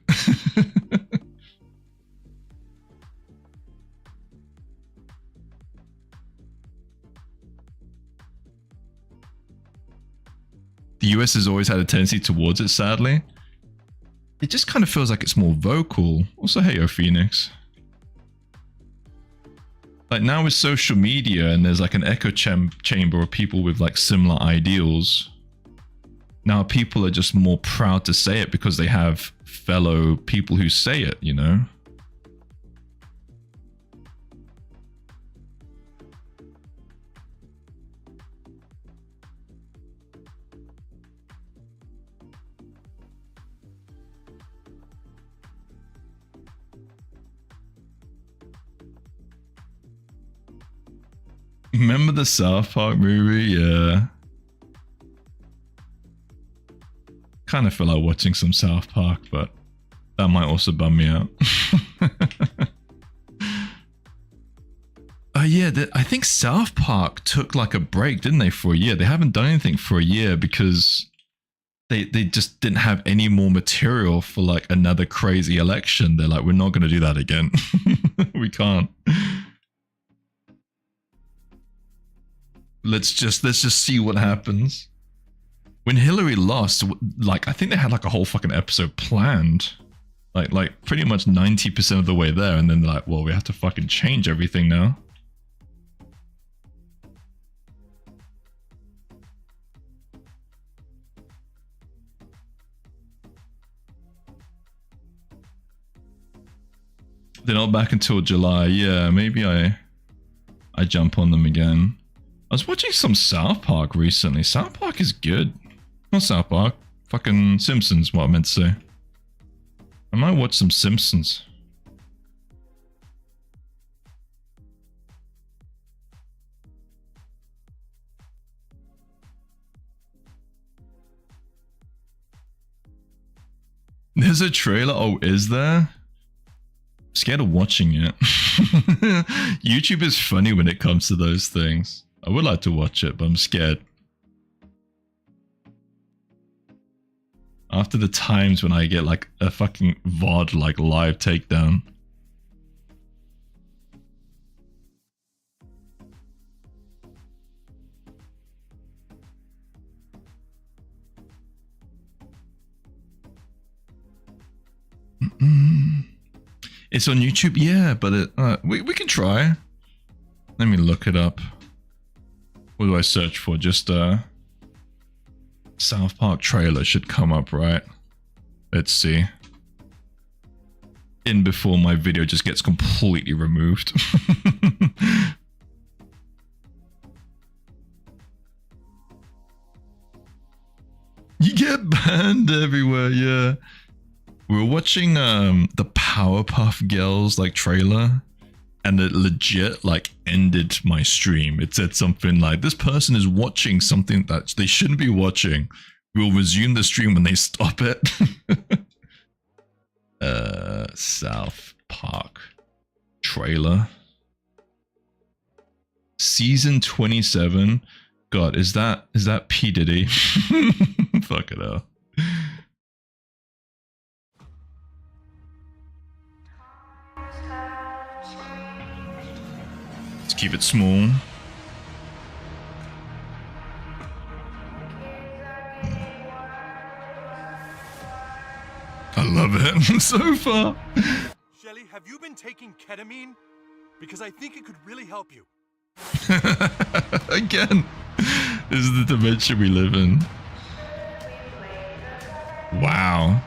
The US has always had a tendency towards it, sadly. It just kind of feels like it's more vocal. Also, hey, yo, Phoenix. Like, now with social media and there's like an echo chamber of people with like similar ideals. Now people are just more proud to say it because they have fellow people who say it, you know? Remember the South Park movie? Yeah. Kind of feel like watching some South Park, but that might also bum me out. Yeah, I think South Park took like a break, didn't they, for a year? They haven't done anything for a year because they just didn't have any more material for like another crazy election. They're like, we're not going to do that again. We can't. Let's just see what happens. When Hillary lost, like I think they had like a whole fucking episode planned, like pretty much 90% of the way there, and then they're like, well, we have to fucking change everything now. They're not back until July. Yeah, maybe I jump on them again. I was watching some South Park recently. South Park is good. Not South Park. Fucking Simpsons, what I meant to say. I might watch some Simpsons. There's a trailer? Oh, is there? I'm scared of watching it. YouTube is funny when it comes to those things. I would like to watch it, but I'm scared. After the times when I get like a fucking VOD like live takedown. It's on YouTube, yeah, but it, we can try. Let me look it up. What do I search for? Just South Park trailer should come up, right? Let's see. In before my video just gets completely removed. You get banned everywhere, yeah. We were watching the Powerpuff Girls like trailer, and it legit like ended my stream. It said something like, this person is watching something that they shouldn't be watching. We'll resume the stream when they stop it. South Park trailer. Season 27. God, is that P. Diddy? Fuck it up. Let's keep it small. I love it so far. Shelly, have you been taking ketamine? Because I think it could really help you. Again, this is the dimension we live in. Wow.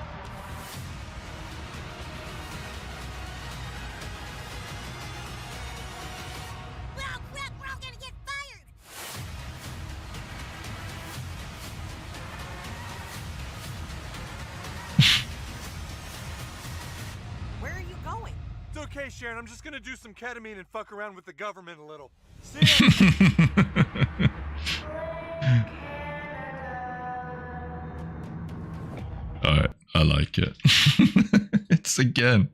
We're all gonna get fired. Where are you going? It's okay, Sharon. I'm just gonna do some ketamine and fuck around with the government a little. See ya. Alright, I like it. It's again.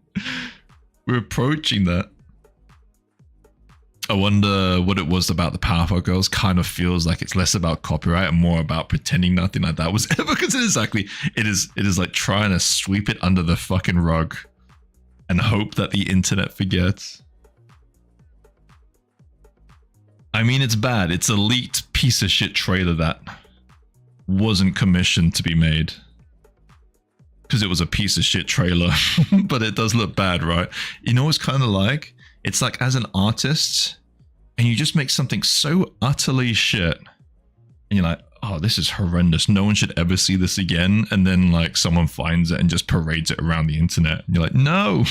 We're approaching that. I wonder what it was about the Powerpuff Girls. Kind of feels like it's less about copyright and more about pretending nothing like that was ever considered. Exactly. It is like trying to sweep it under the fucking rug and hope that the internet forgets. I mean, it's bad. It's a leaked piece of shit trailer that wasn't commissioned to be made. Because it was a piece of shit trailer. But it does look bad, right? You know what's kind of like? It's like as an artist, and you just make something so utterly shit. And you're like, oh, this is horrendous. No one should ever see this again. And then like someone finds it and just parades it around the internet. And you're like, no,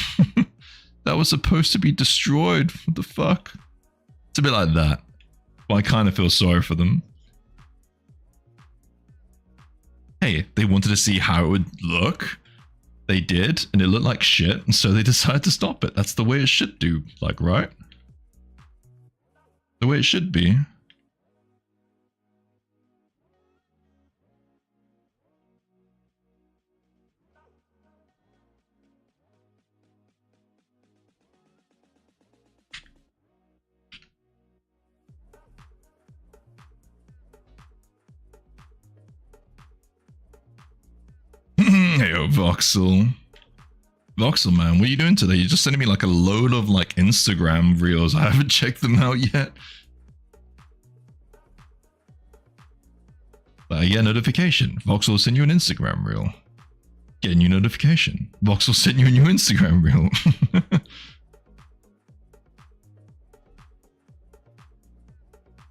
that was supposed to be destroyed. What the fuck? It's a bit like that. But I kind of feel sorry for them. Hey, they wanted to see how it would look. They did, and it looked like shit, and so they decided to stop it. That's the way it should do, like, right? The way it should be. know, Voxel. Voxel, man, what are you doing today? You're just sending me like a load of like Instagram reels. I haven't checked them out yet. But I get a notification. Voxel will send you an Instagram reel. Get a new notification. Voxel will send you a new Instagram reel.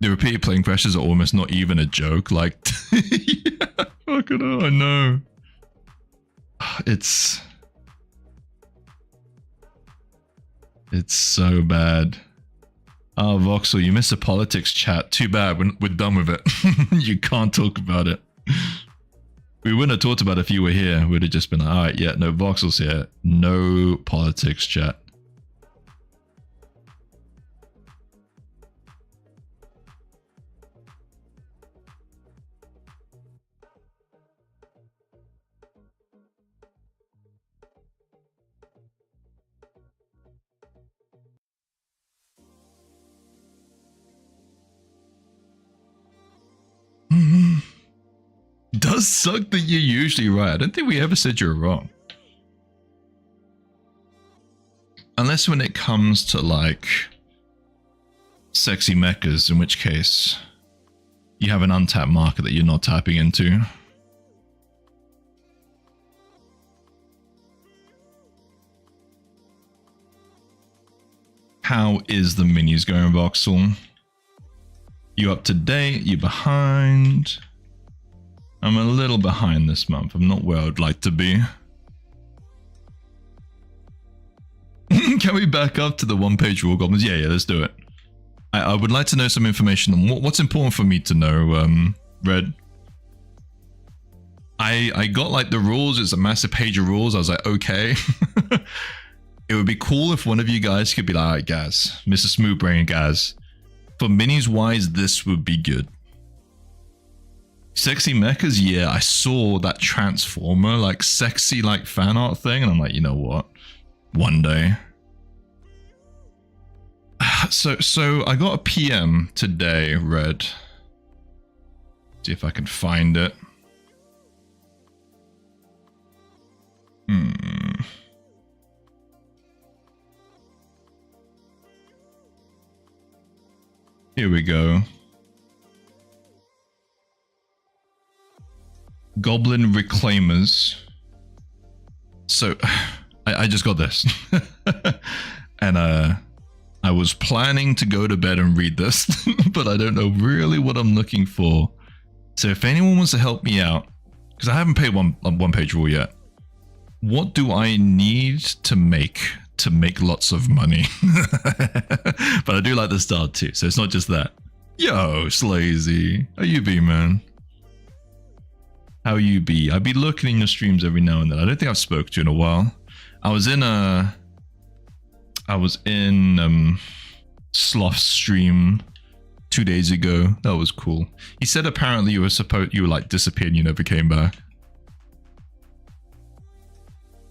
The repeated playing crashes are almost not even a joke. Like, yeah, fucking hell, I know. It's so bad. Oh, Voxel, you missed the politics chat. Too bad, we're done with it. You can't talk about it. We wouldn't have talked about it if you were here. We'd have just been like, alright, yeah, no, Voxel's here. No politics chat. Does suck that you're usually right. I don't think we ever said you're wrong. Unless when it comes to like sexy mechas, in which case you have an untapped market that you're not tapping into. How is the minis going, Voxel? You up to date? You behind? I'm a little behind this month. I'm not where I'd like to be. Can we back up to the one-page rule goblins? Yeah, let's do it. I would like to know some information on what's important for me to know, Red. I got like the rules. It's a massive page of rules. I was like, okay. It would be cool if one of you guys could be like, all right, Gaz, Mr. Smoothbrain and Gaz. For minis wise, this would be good. Sexy mechas, yeah, I saw that Transformer, like sexy, like fan art thing, and I'm like, you know what? One day. So I got a PM today, Red. See if I can find it. Here we go. Goblin Reclaimers. So I just got this. And I was planning to go to bed and read this, but I don't know really what I'm looking for. So if anyone wants to help me out, because I haven't paid one page rule yet, what do I need to make lots of money? But I do like the start too, so it's not just that. Yo, Slazy, how you be, man? How you be? I be looking in your streams every now and then. I don't think I've spoke to you in a while. I was in Sloth's stream 2 days ago. That was cool. He said apparently you were like disappeared, you never came back.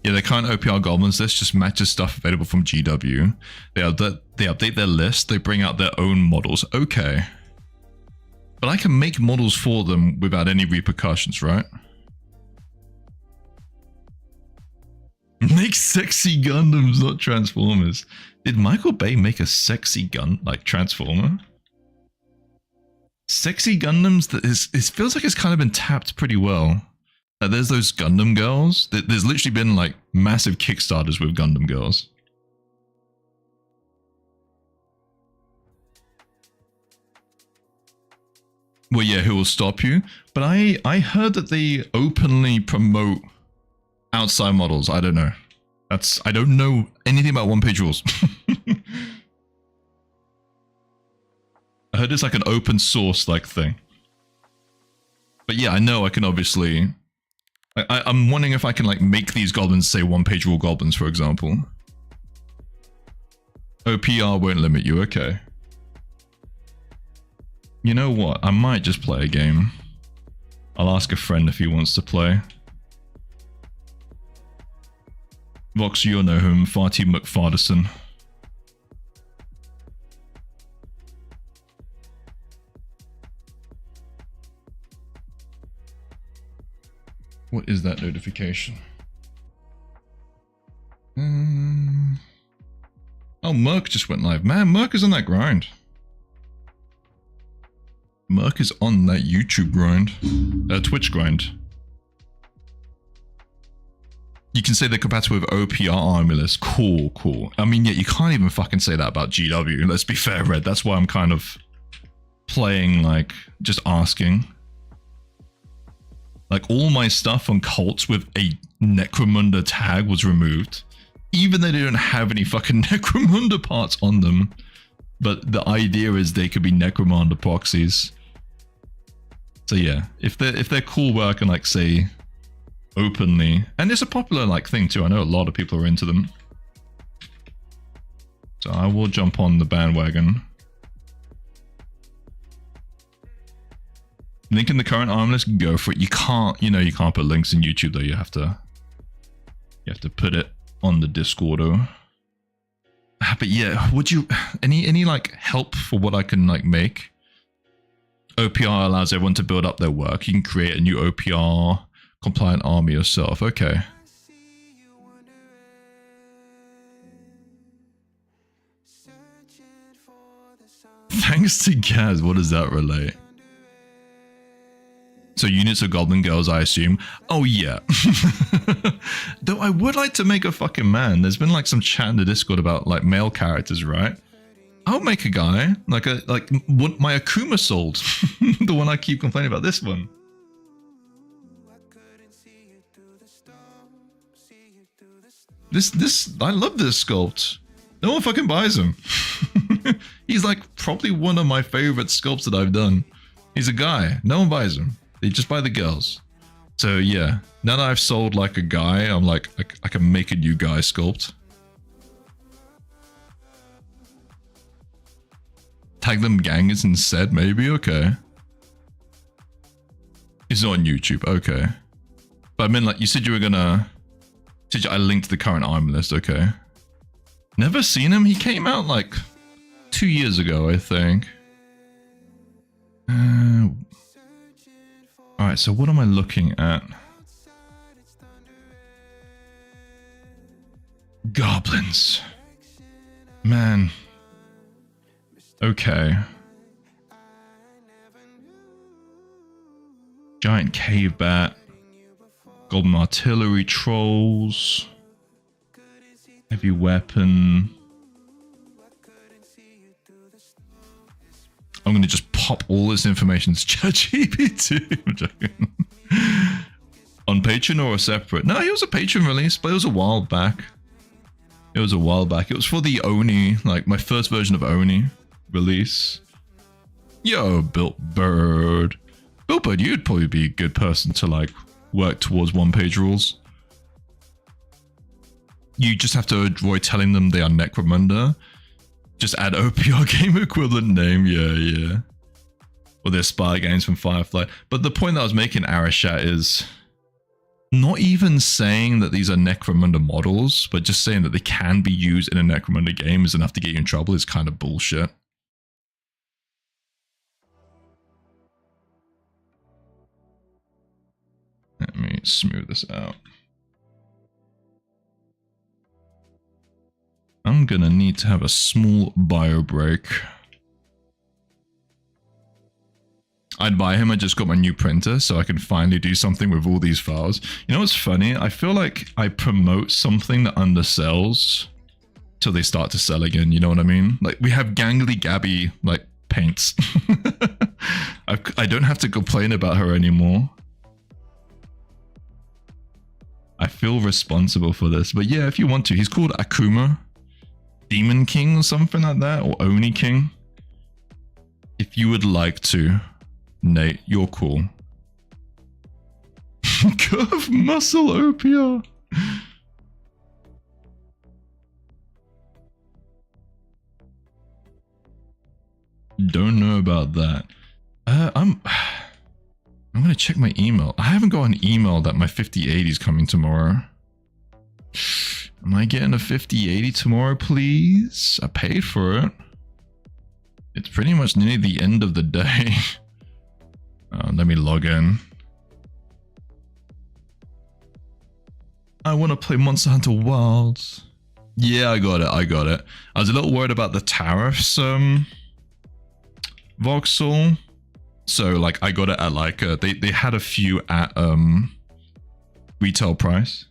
Yeah, they can't OPR goblins list, just matches stuff available from GW. They update their list, they bring out their own models. Okay. But I can make models for them without any repercussions, right? Make sexy Gundams, not Transformers. Did Michael Bay make a sexy gun like Transformer? Sexy Gundams, it feels like it's kind of been tapped pretty well. There's those Gundam girls. There's literally been like massive Kickstarters with Gundam girls. Well, yeah, who will stop you? But I heard that they openly promote outside models. I don't know. I don't know anything about one-page rules. I heard it's like an open source like thing. But yeah, I know I can obviously... I'm wondering if I can like make these goblins say one-page rule goblins, for example. OPR won't limit you, okay. You know what? I might just play a game. I'll ask a friend if he wants to play. Vox, you'll know him. Farty McFarderson. What is that notification? Oh, Merc just went live. Man, Merc is on that grind. Merc is on that YouTube grind. Twitch grind. You can say they're compatible with OPR Armulus. Cool, cool. I mean, yeah, you can't even fucking say that about GW. Let's be fair, Red. That's why I'm kind of playing, like, just asking. Like, all my stuff on cults with a Necromunda tag was removed. Even though they don't have any fucking Necromunda parts on them. But the idea is they could be Necromunda proxies. So yeah, if they're cool where I can, like, say openly, and it's a popular, like, thing too. I know a lot of people are into them. So I will jump on the bandwagon. Link in the current Armless, go for it. You can't, you know, you can't put links in YouTube though. You have to put it on the Discord. But yeah, would you any like help for what I can like make? OPR allows everyone to build up their work. You can create a new OPR compliant army yourself. Okay. Thanks to Gaz. What does that relate? So units of goblin girls, I assume. Oh yeah. Though I would like to make a fucking man. There's been like some chat in the Discord about like male characters, right? I'll make a guy like what my Akuma sold. The one I keep complaining about. This one. This I love this sculpt. No one fucking buys him. He's like probably one of my favorite sculpts that I've done. He's a guy. No one buys him. They just buy the girls. So yeah, now that I've sold like a guy, I'm like, I can make a new guy sculpt. Tag them gangers instead, maybe? Okay. It's not on YouTube, okay. But I mean, like, you said you were gonna... I linked the current arm list, okay. Never seen him? He came out like 2 years ago, I think. Alright, so what am I looking at? Goblins. Man. Okay. Giant cave bat. Golden artillery trolls. Heavy weapon. I'm going to just pop all this information to ChatGPT. I'm joking. On Patreon or a separate? No, it was a Patreon release, but it was a while back. It was a while back. It was for the Oni, like my first version of Oni release. Yo, Built Bird. Built Bird, you'd probably be a good person to like work towards one-page rules. You just have to avoid telling them they are Necromunda. Just add OPR game equivalent name, yeah. Or they're spy games from Firefly. But the point that I was making, Arashat, is not even saying that these are Necromunda models, but just saying that they can be used in a Necromunda game is enough to get you in trouble is kind of bullshit. Let me smooth this out. I'm gonna need to have a small bio break. I'd buy him. I just got my new printer so I can finally do something with all these files. You know what's funny? I feel like I promote something that undersells till they start to sell again. You know what I mean? Like we have Gangly Gabby like paints. I don't have to complain about her anymore. I feel responsible for this. But yeah, if you want to. He's called Akuma. Demon King or something like that. Or Oni King. If you would like to. Nate, you're cool. Curve muscle OPR. Don't know about that. I'm gonna check my email. I haven't got an email that my 5080 is coming tomorrow. Am I getting a 5080 tomorrow, please? I paid for it. It's pretty much nearly the end of the day. Let me log in. I want to play Monster Hunter Wilds. Yeah, I got it. I was a little worried about the tariffs, Voxel. So like I got it at like they had a few at retail price.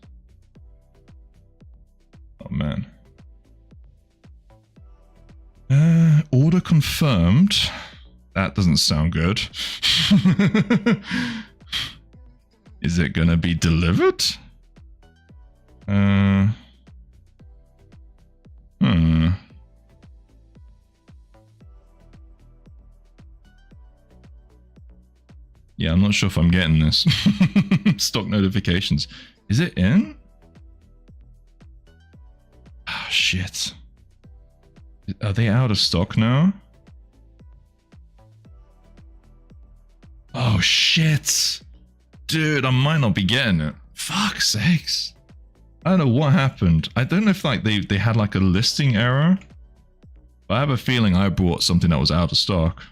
Oh man. Order confirmed. That doesn't sound good. Is it gonna be delivered? Yeah, I'm not sure if I'm getting this. Stock notifications. Is it in? Ah, shit. Are they out of stock now? Oh, shit. Dude, I might not be getting it. Fuck's sakes. I don't know what happened. I don't know if like they had like a listing error. But I have a feeling I bought something that was out of stock.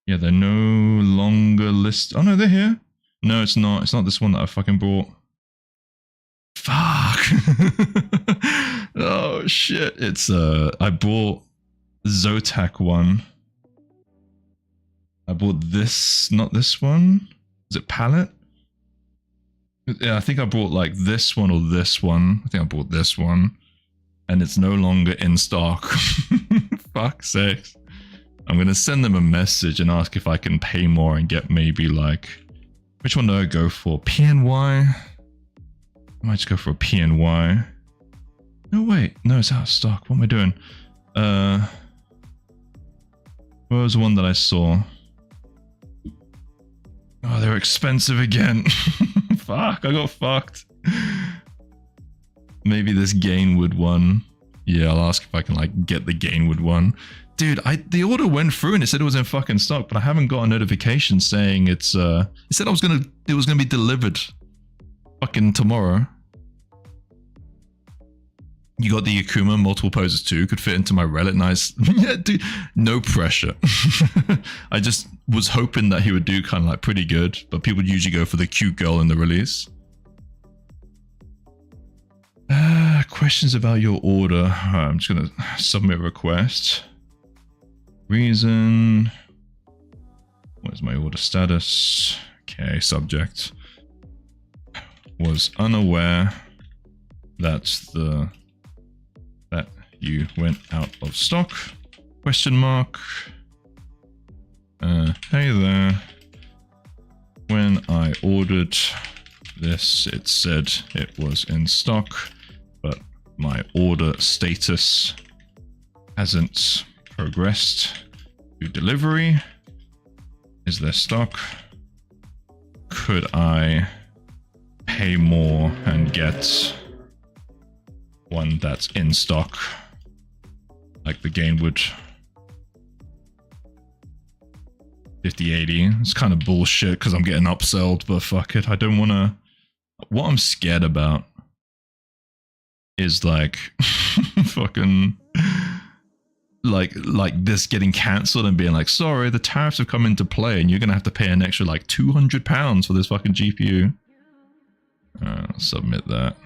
Yeah, they're no longer list. Oh no, they're here. No, it's not. It's not this one that I fucking bought. Fuck. Oh shit. It's I bought Zotac one. I bought this, not this one. Is it palette? Yeah, I think I bought like this one or this one. I think I bought this one. And it's no longer in stock. Fuck's sake. I'm going to send them a message and ask if I can pay more and get maybe like... Which one do I go for? PNY? I might just go for a PNY. No, wait. No, it's out of stock. What am I doing? Where was the one that I saw? Oh, they're expensive again. Fuck, I got fucked. Maybe this Gainwood one. Yeah, I'll ask if I can like get the Gainwood one. Dude, the order went through and it said it was in fucking stock, but I haven't got a notification saying it's it said it was gonna be delivered fucking tomorrow. You got the Yakuma multiple poses too, could fit into my relic. Nice. Yeah, dude, no pressure. I just was hoping that he would do kind of like pretty good, but people usually go for the cute girl in the release. Questions about your order. I'm just gonna submit a request. Reason. What is my order status? Okay, subject. Was unaware that you went out of stock. Question mark. Hey there. When I ordered this, it said it was in stock, but my order status hasn't progressed to delivery. Is there stock? Could I pay more and get one that's in stock, like the Gainwood 5080? It's kind of bullshit because I'm getting upsold, but fuck it. I don't want to. What I'm scared about is like fucking like this getting cancelled and being like, sorry, the tariffs have come into play and you're gonna have to pay an extra like £200 for this fucking GPU. Submit that.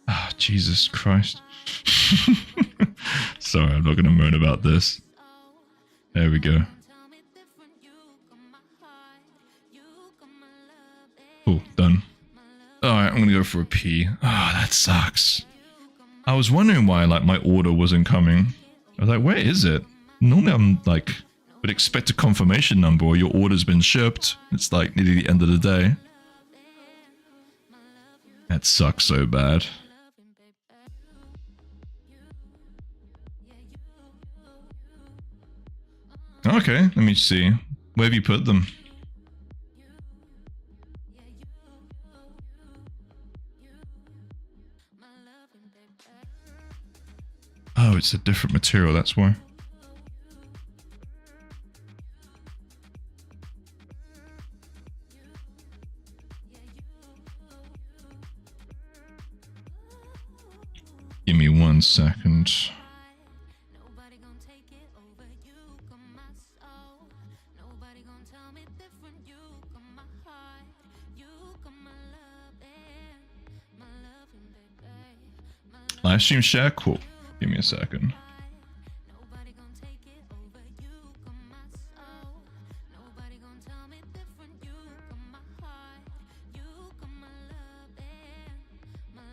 Ah, Jesus Christ. Sorry, I'm not gonna moan about this. There we go. Cool, done. Alright, I'm gonna go for a P. Ah, that sucks. I was wondering why like my order wasn't coming. I was like, where is it? Normally I'm like, would expect a confirmation number or your order's been shipped. It's like nearly the end of the day. That sucks so bad. Okay, let me see. Where have you put them? Oh, it's a different material, that's why. Give me 1 second. Live stream share? Cool. Give me a second.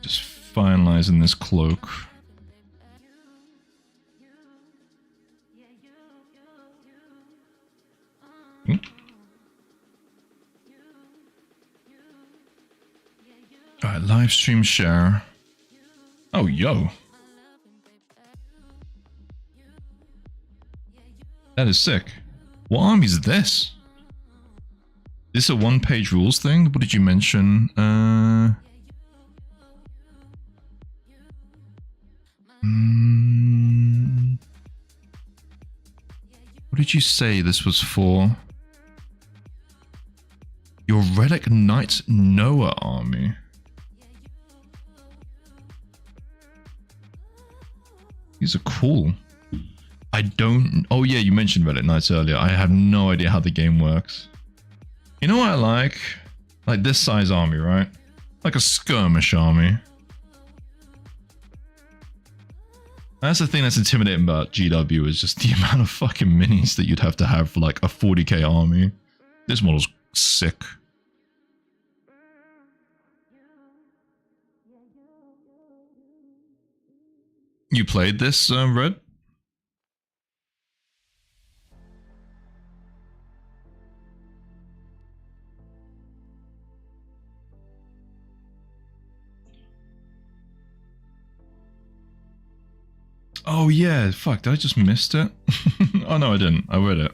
Just finalizing this cloak. Alright, live stream share. Oh, yo. That is sick. What army is this? Is this a one-page rules thing? What did you mention? What did you say this was for? Your Relic Knight Noah army. These are cool. I don't... Oh yeah, you mentioned Relic Knights earlier. I have no idea how the game works. You know what I like? Like this size army, right? Like a skirmish army. That's the thing that's intimidating about GW is just the amount of fucking minis that you'd have to have for like a 40k army. This model's sick. You played this, Red? Oh yeah, fuck, did I just missed it? Oh no, I didn't. I read it.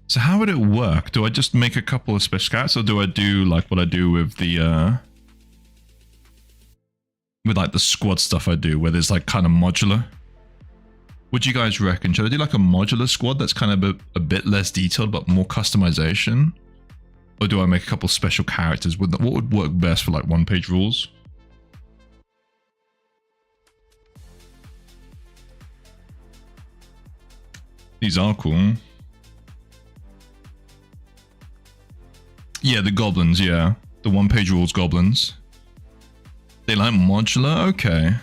So how would it work? Do I just make a couple of special scouts, or do I do like what I do with the with like the squad stuff I do, where there's like kind of modular? What do you guys reckon? Should I do like a modular squad that's kind of a bit less detailed but more customization? Or do I make a couple special characters? What would work best for like one-page rules? These are cool. Yeah, the goblins, yeah. The one-page rules goblins. They like modular? Okay.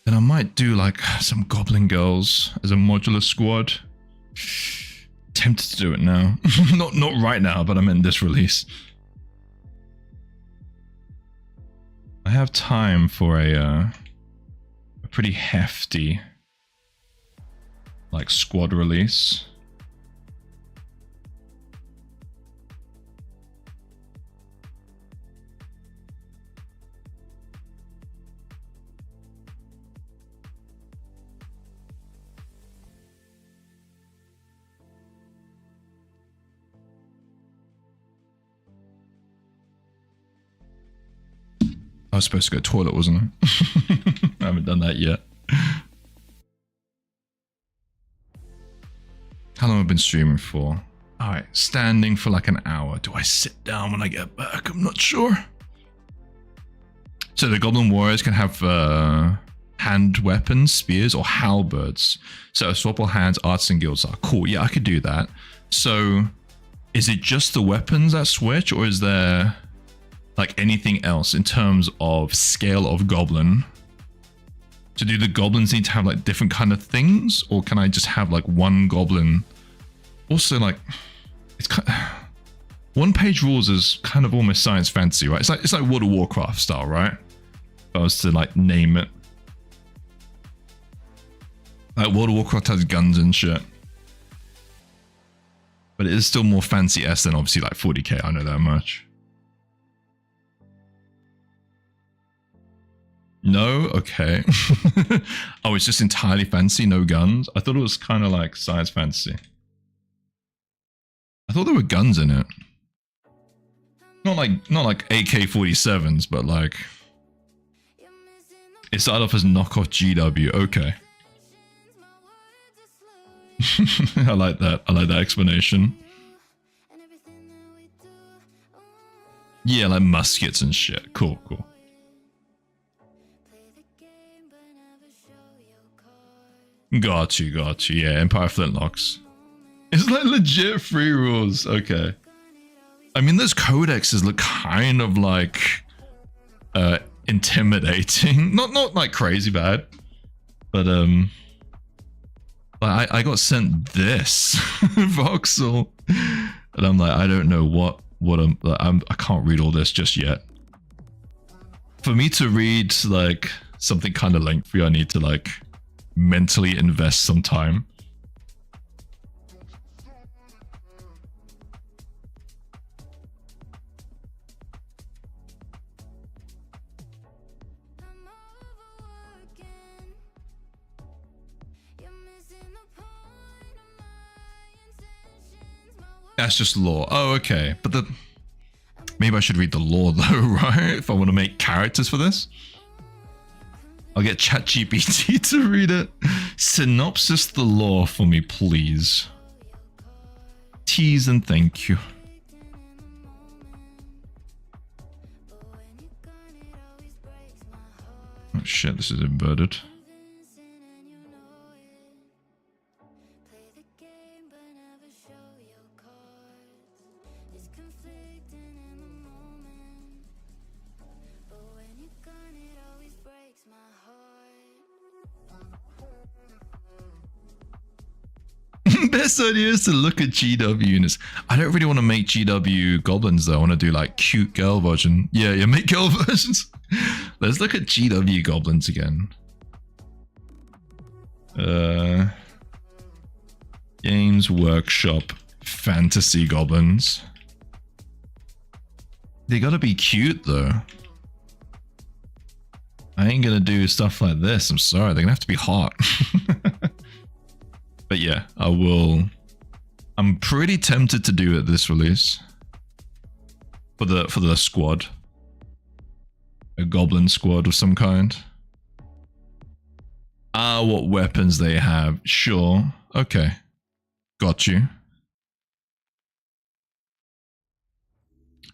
Then I might do like some goblin girls as a modular squad. Tempted to do it now. not right now, but I meant this release. I have time for a pretty hefty like squad release. I was supposed to go to the toilet, wasn't I? I haven't done that yet. How long have I been streaming for? Alright, standing for like an hour. Do I sit down when I get back? I'm not sure. So the Goblin Warriors can have hand weapons, spears, or halberds. So swappable hands, arts, and guilds are cool. Yeah, I could do that. So is it just the weapons that switch, or is there like anything else in terms of scale of goblin? So do the goblins need to have like different kind of things, or can I just have like one goblin? Also, like, it's kind of, one-page rules is kind of almost science fantasy, right? It's like World of Warcraft style, right? If I was to like name it, like World of Warcraft has guns and shit, but it is still more fancy-esque than obviously like 40k. I know that much. No? Okay. Oh, it's just entirely fancy, no guns? I thought it was kind of like science fantasy. I thought there were guns in it. Not like AK-47s, but like it started off as knockoff GW. Okay. I like that. I like that explanation. Yeah, like muskets and shit. Cool, cool. Got you. Yeah, Empire Flintlocks. It's like legit free rules. Okay. I mean, those codexes look kind of like intimidating. Not like crazy bad, but I got sent this voxel, and I'm like, I don't know what I can't read all this just yet. For me to read like something kind of lengthy, I need to like mentally invest some time. That's just lore. Oh, okay. But maybe I should read the lore though, right? If I want to make characters for this. I'll get ChatGPT to read it. Synopsis the lore for me, please. Tease and thank you. Oh shit, this is inverted. Best idea is to look at GW units. I don't really want to make GW goblins though. I want to do like cute girl version. Yeah, make girl versions. Let's look at GW goblins again. Games Workshop fantasy goblins. They gotta be cute though. I ain't gonna do stuff like this. I'm sorry. They're gonna have to be hot. But yeah, I will. I'm pretty tempted to do it this release. For the squad. A goblin squad of some kind. What weapons they have. Sure. Okay. Got you.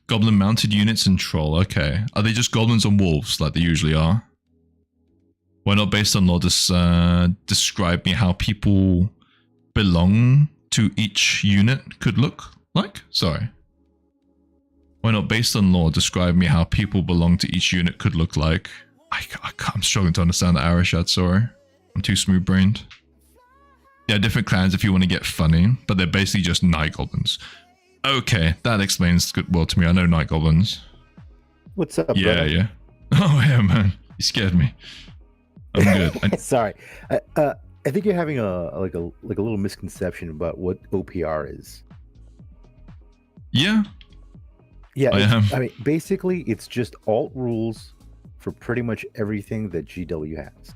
Goblin mounted units and troll. Okay. Are they just goblins and wolves like they usually are? Why not based on lore? Just describe me how people belong to each unit could look like? Sorry. Why not based on lore? Describe me how people belong to each unit could look like. I'm struggling to understand the Arashad, sorry. I'm too smooth brained. Yeah, different clans if you want to get funny, but they're basically just night goblins. Okay, that explains good well to me. I know night goblins. What's up, Yeah, brother? yeah. Oh yeah, man. You scared me. I'm good. Sorry. I think you're having a little misconception about what OPR is. Yeah. Yeah, I am. I mean, basically, it's just alt rules for pretty much everything that GW has.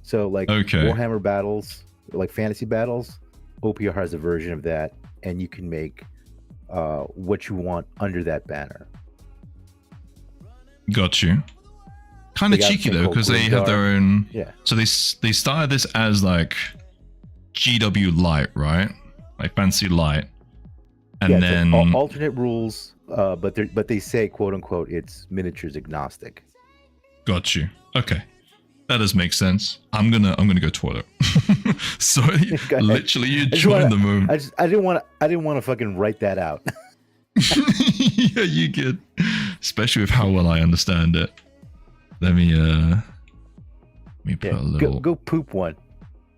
So, like Warhammer battles, like fantasy battles, OPR has a version of that, and you can make what you want under that banner. Got you. Kind of cheeky though, because they have their own. Yeah. So they started this as like GW Light, right? Like fancy light, and then so alternate rules, but they say quote unquote it's miniatures agnostic. Got you. Okay, that does make sense. I'm gonna go toilet. Sorry, literally you joined the moon. I didn't want to fucking write that out. Yeah, you get, especially with how well I understand it. Let me put a little. Go poop one.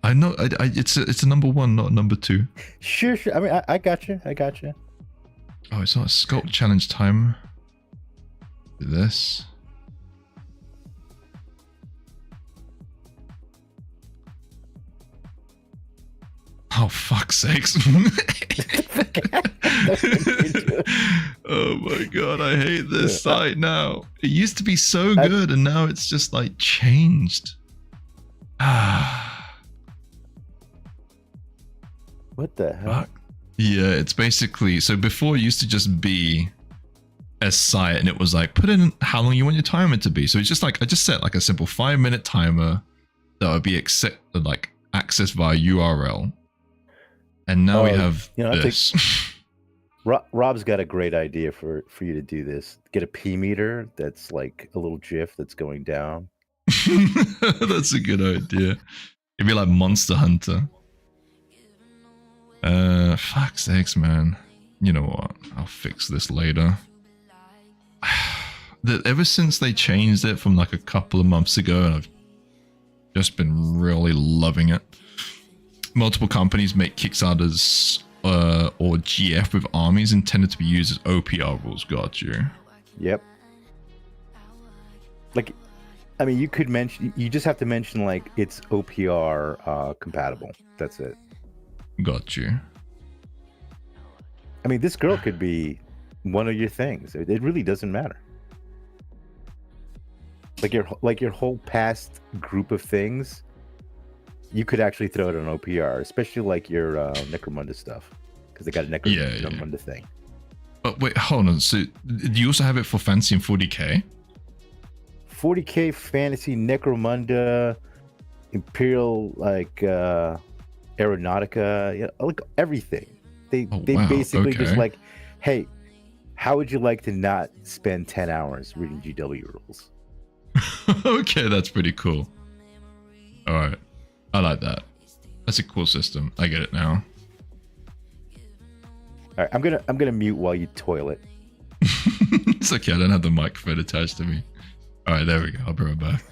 I know. It's a number one, not number two. Sure. I mean, I got you. Oh, it's not a sculpt challenge time. Do this. Oh, fuck's sakes. Oh my god, I hate this site now. It used to be so good and now it's just like changed. What the hell? Fuck. Yeah, it's basically, so before it used to just be a site and it was like, put in how long you want your timer to be. So it's just like, I just set like a simple 5-minute timer that would be accessed via URL. And now we have this. Rob's got a great idea for you to do this. Get a P meter that's like a little GIF that's going down. That's a good idea. It'd be like Monster Hunter. Fuck's sakes, man. You know what? I'll fix this later. Ever since they changed it from like a couple of months ago, I've just been really loving it. Multiple companies make Kickstarters or GF with armies intended to be used as OPR rules. Got you. Yep. Like, I mean, you could mention, you just have to mention like it's OPR compatible. That's it. Got you. I mean, this girl could be one of your things. It really doesn't matter. Like your whole past group of things, you could actually throw it on OPR, especially like your Necromunda stuff, because they got a Necromunda thing. But wait, hold on. So do you also have it for Fantasy and 40k? 40k Fantasy, Necromunda, Imperial, like Aeronautica, yeah, like everything. They basically just like, hey, how would you like to not spend 10 hours reading GW rules? Okay, that's pretty cool. All right, I like that. That's a cool system. I get it now. All right, I'm gonna mute while you toilet. It's okay. I don't have the microphone attached to me. All right, there we go. I'll bring it back.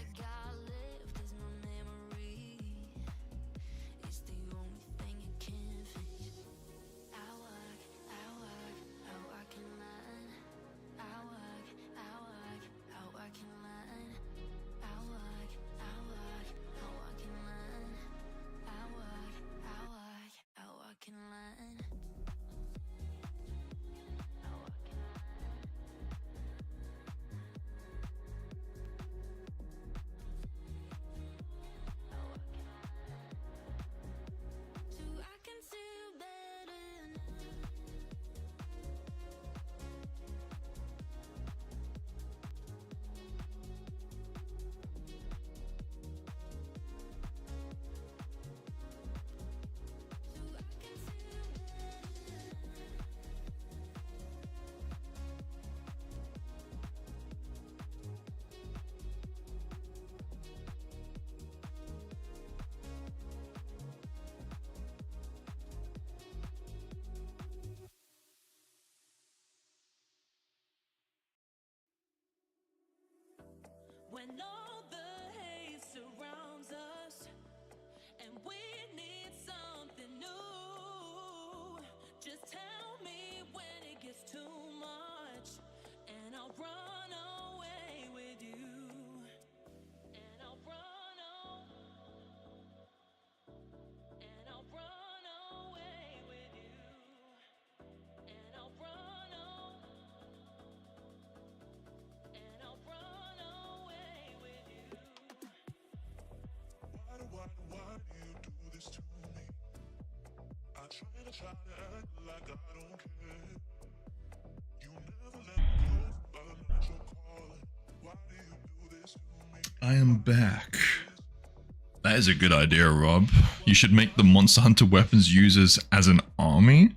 When all the hate surrounds us and we need something new, just tell me when it gets too much and I'll run away with you. And I'll run away with you. And I'll run away with you. Why do you do this to me? I try to act like I don't care. You never let me go, but I'm not your calling. Why do you do this to me? I am back. That is a good idea, Rob. You should make the Monster Hunter weapons users as an army?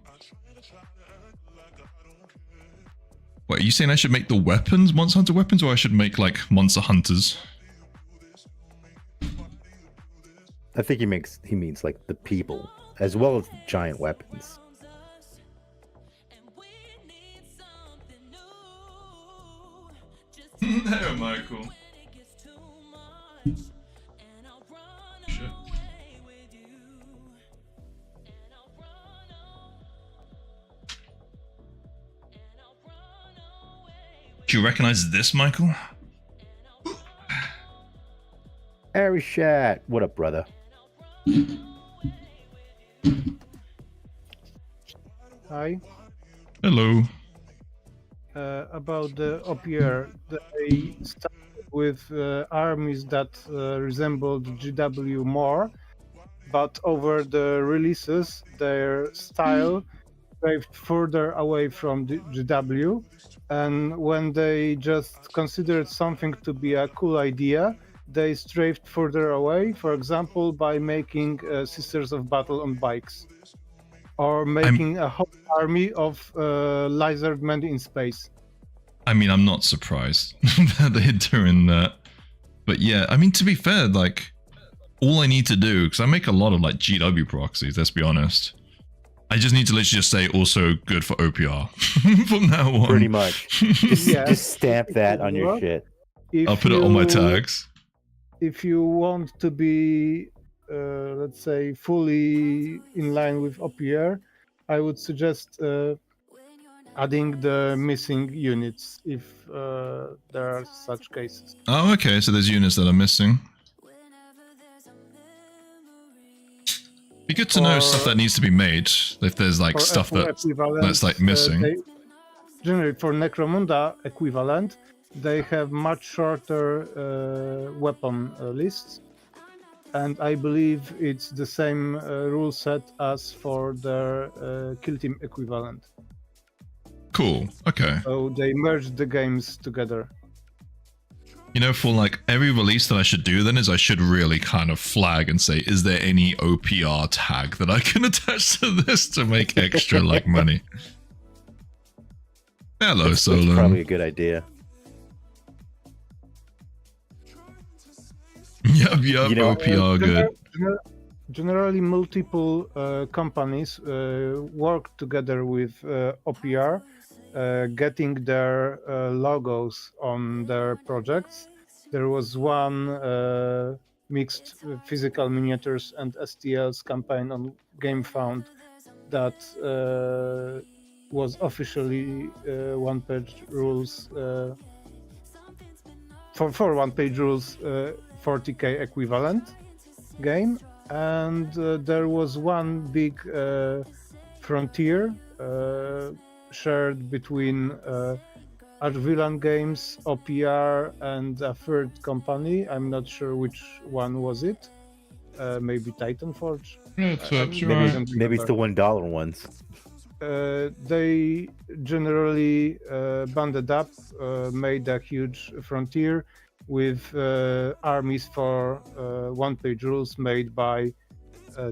Wait, are you saying I should make the weapons Monster Hunter weapons, or I should make like Monster Hunters? I think he means like the people, as well as giant weapons. No, Michael. Shit. Do you recognize this, Michael? Harry Shat, what up, brother? Hi. Hello. About the OPR, they started with armies that resembled GW more, but over the releases, their style strayed further away from the GW, and when they just considered something to be a cool idea, they strayed further away, for example, by making Sisters of Battle on bikes, or making a whole army of lizardmen in space. I mean, I'm not surprised that they're doing that. But yeah, I mean, to be fair, like, all I need to do, because I make a lot of like GW proxies, let's be honest. I just need to literally just say also good for OPR from now on. Pretty much. Just stamp that on your shit. I'll put it on my tags. If you want to be, let's say, fully in line with OPR, I would suggest adding the missing units if there are such cases. Oh, okay. So there's units that are missing. Be good to know stuff that needs to be made. If there's like stuff that's like missing. Generally, for Necromunda equivalent, they have much shorter weapon lists, and I believe it's the same rule set as for their Kill Team equivalent. Cool. Okay. So they merged the games together. You know, for like every release that I should do then is I should really kind of flag and say, is there any OPR tag that I can attach to this to make extra like money? Hello, Solo. That's probably a good idea. Yep, you know, OPR good. Generally, multiple companies work together with OPR, getting their logos on their projects. There was one mixed physical miniatures and STLs campaign on GameFound that was officially one-page rules for one-page rules 40k equivalent game, and there was one big frontier shared between Archvillain Games, OPR, and a third company. I'm not sure which one was it. Maybe Titanforge. Maybe it's the $1 ones. They generally banded up, made a huge frontier with armies for one-page rules made by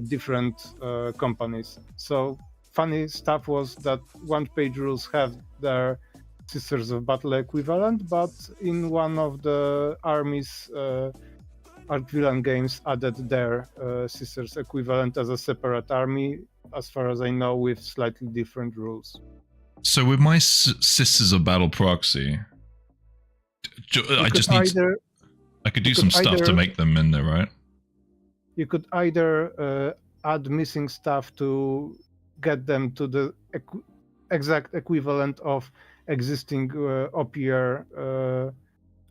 different companies. So funny stuff was that one-page rules have their Sisters of Battle equivalent, but in one of the armies, Archvillain Games added their Sisters equivalent as a separate army, as far as I know, with slightly different rules. So with my Sisters of Battle proxy, I just need I could do some stuff to make them in there, right? You could either add missing stuff to get them to the exact equivalent of existing OPR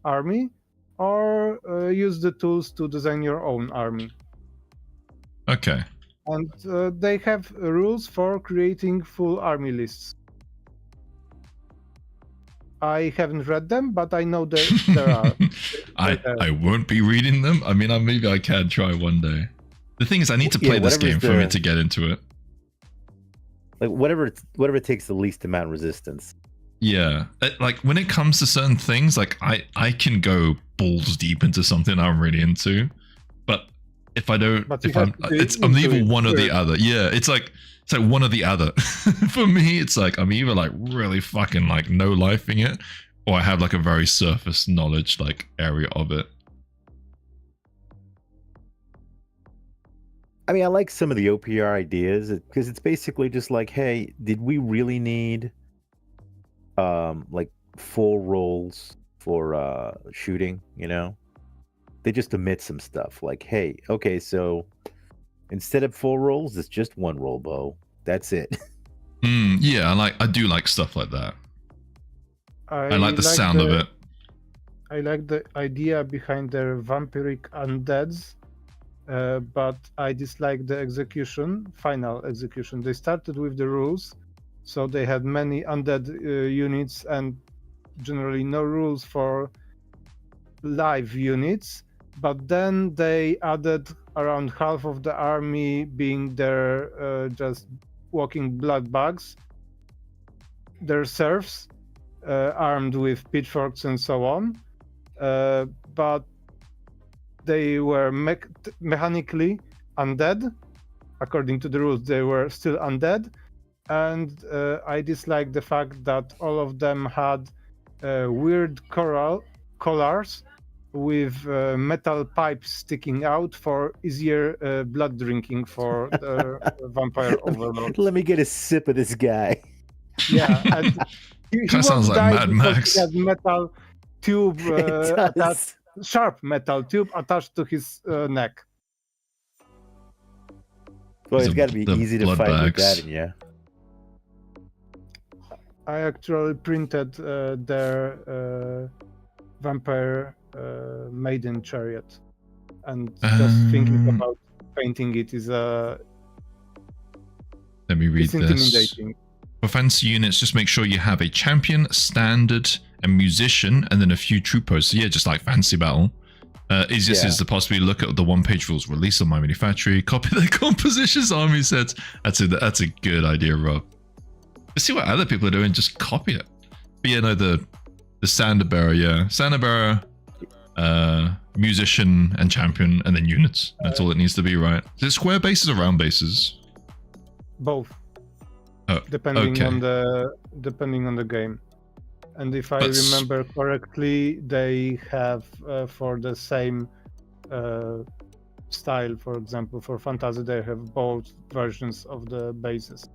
army, or use the tools to design your own army. Okay. And they have rules for creating full army lists. I haven't read them, but I know there are. I won't be reading them. I mean, maybe I can try one day. The thing is, I need to play this game for me to get into it. Like whatever takes the least amount of resistance. Yeah, like when it comes to certain things, like I can go balls deep into something I'm really into, but if I don't, I'm either one or the other. Yeah, it's like one or the other. For me, it's like I'm either like really fucking like no lifing it, or I have like a very surface knowledge like area of it. I mean, I like some of the OPR ideas because it's basically just like, hey, did we really need like full rolls for shooting, you know? They just omit some stuff like, hey, okay, so instead of full rolls, it's just one roll bow. That's it. Yeah, I do like stuff like that. I like the sound of it. I like the idea behind their vampiric undeads, but I dislike the final execution. They started with the rules, so they had many undead units and generally no rules for live units. But then they added around half of the army being their just walking blood bugs, their serfs, armed with pitchforks and so on. But they were mechanically undead. According to the rules, they were still undead. And I dislike the fact that all of them had weird collars with metal pipes sticking out for easier blood drinking for the vampire overlord. Let me get a sip of this guy. Yeah, and he Kinda sounds won't like die Mad because Max. he has metal tube It attached, does. sharp metal tube attached to his neck. Well, These it's are got to be the easy to blood fight with bags. that in you. I actually printed their vampire maiden chariot, and just thinking about painting it is Let me read it's this. intimidating. For fancy units, just make sure you have a champion, standard, a musician, and then a few troopers. So yeah, just like fancy battle. Easiest is to possibly look at the one-page rules released on my manufactory, copy the compositions, army sets. That's a good idea, Rob. Let's see what other people are doing. Just copy it. But yeah, no, the standard bearer, yeah, standard bearer, musician and champion, and then units. That's all it needs to be, right? Is it square bases or round bases? Both. Oh, depending okay. on the game. And if I But remember correctly, they have for the same style, for example, for fantasy, they have both versions of the bases.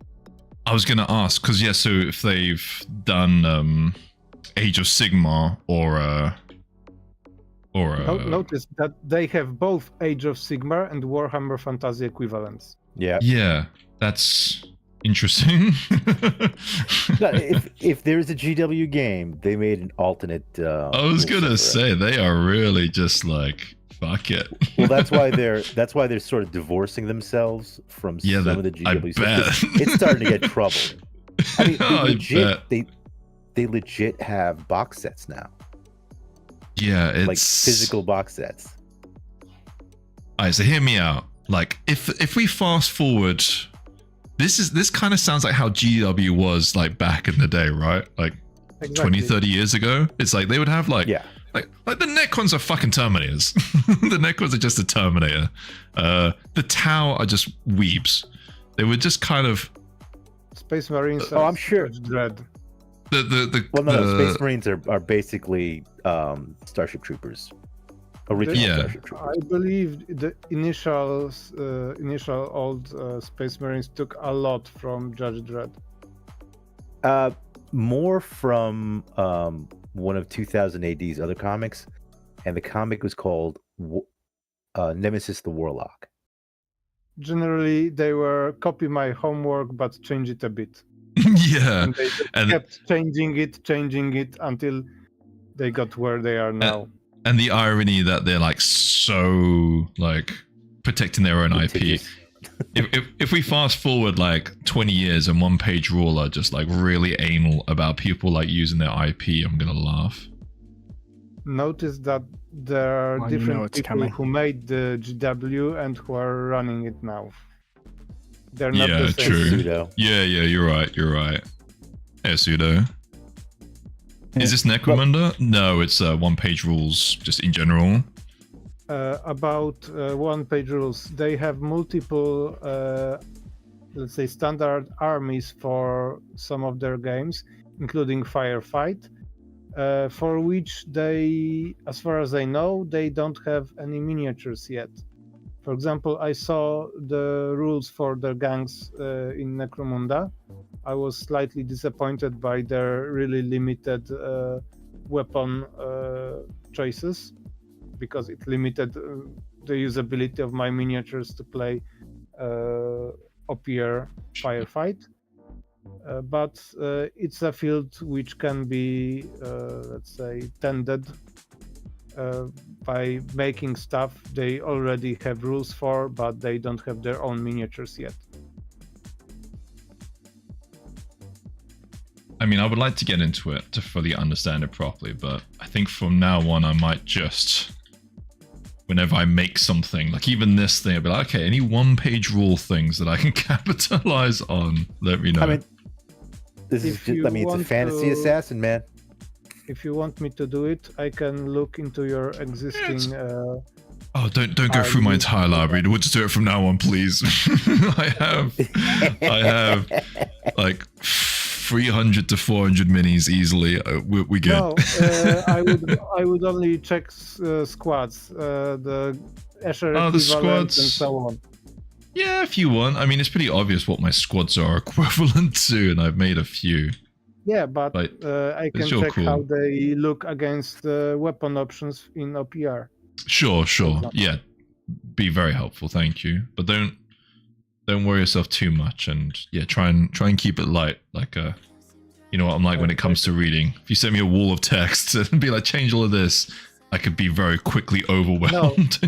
I was gonna ask because yeah, so if they've done Age of Sigmar or Notice that they have both Age of Sigmar and Warhammer Fantasy equivalents. yeah, that's interesting. No, if there's a GW game, they made an alternate. I was gonna say they are really just like fuck it. Well, that's why they're sort of divorcing themselves from some of the GW stuff. It's starting to get trouble. I mean, they legit have box sets now. Yeah, it's like physical box sets. Alright, so hear me out. Like if we fast forward, this kind of sounds like how GW was like back in the day, right? Like 20, 30 years ago. It's like they would have like the Necrons are fucking Terminators. The Necrons are just a Terminator. The Tau are just weebs. They were just kind of Space Marines. Oh, I'm sure. Dread. Space Marines are basically Starship Troopers. Original Starship Troopers. I believe the initial old Space Marines took a lot from Judge Dredd. More from one of 2000 AD's other comics, and the comic was called Nemesis the Warlock. Generally, they were copy my homework but change it a bit. Yeah, and they kept changing it until they got where they are now. And the irony that they're like so like protecting their own IP. If we fast forward like 20 years and one page rule are just like really anal about people like using their IP, I'm gonna laugh. Notice that there are different people who made the GW and who are running it now. They're not the same. True. Pseudo. Yeah, you're right. Yeah, pseudo. Is this Necromunda? No, it's one-page rules, just in general. About one-page rules, they have multiple, let's say, standard armies for some of their games, including Firefight, for which they, as far as I know, they don't have any miniatures yet. For example, I saw the rules for the gangs in Necromunda. I was slightly disappointed by their really limited weapon choices, because it limited the usability of my miniatures to play OPR Firefight. But it's a field which can be, let's say, tended by making stuff they already have rules for, but they don't have their own miniatures yet. I mean, I would like to get into it to fully understand it properly, but I think from now on, I might just, whenever I make something, like even this thing, I'll be like, okay, any one-page rule things that I can capitalize on, let me know. I mean, this is just, I mean, it's a fantasy assassin, man. If you want me to do it, I can look into your existing. Oh, don't go through my entire library. We'll just do it from now on, please. I have like 300 to 400 minis easily. We good. No, I would only check squads, the Escher Oh, the equivalent squads. and so on. Yeah, if you want. I mean, it's pretty obvious what my squads are equivalent to, and I've made a few. Yeah, but Like, I can it's all check cool. how they look against weapon options in OPR. Sure. Yeah, be very helpful. Thank you. But don't worry yourself too much, and yeah, try and keep it light. Like you know what I'm like when it comes to reading. If you send me a wall of text and be like, change all of this, I could be very quickly overwhelmed.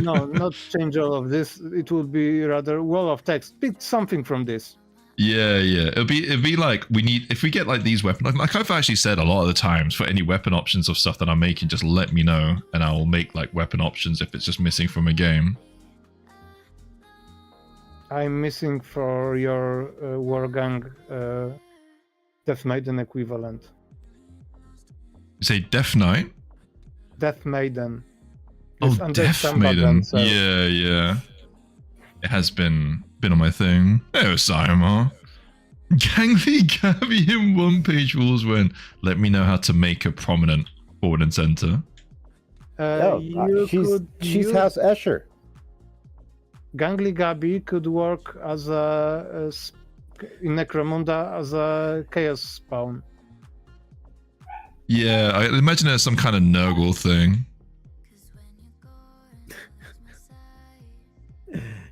No, not change all of this. It would be rather wall of text. Pick something from this. Yeah. It'd be like if we get like these weapons. Like I've actually said a lot of the times, for any weapon options of stuff that I'm making, just let me know, and I'll make like weapon options if it's just missing from a game. I'm missing for your Wargang Death Maiden equivalent. You say Death Knight? Death Maiden. Oh, It's under Death Sambadan, Maiden. so- Yeah. It has been on my thing. Oh, Simon. Gangly Gabby in one-page rules when let me know how to make a prominent forward and center. She's House Escher. Gangly Gabi could work as in Necromunda as a chaos spawn. Yeah, I imagine it's some kind of Nurgle thing.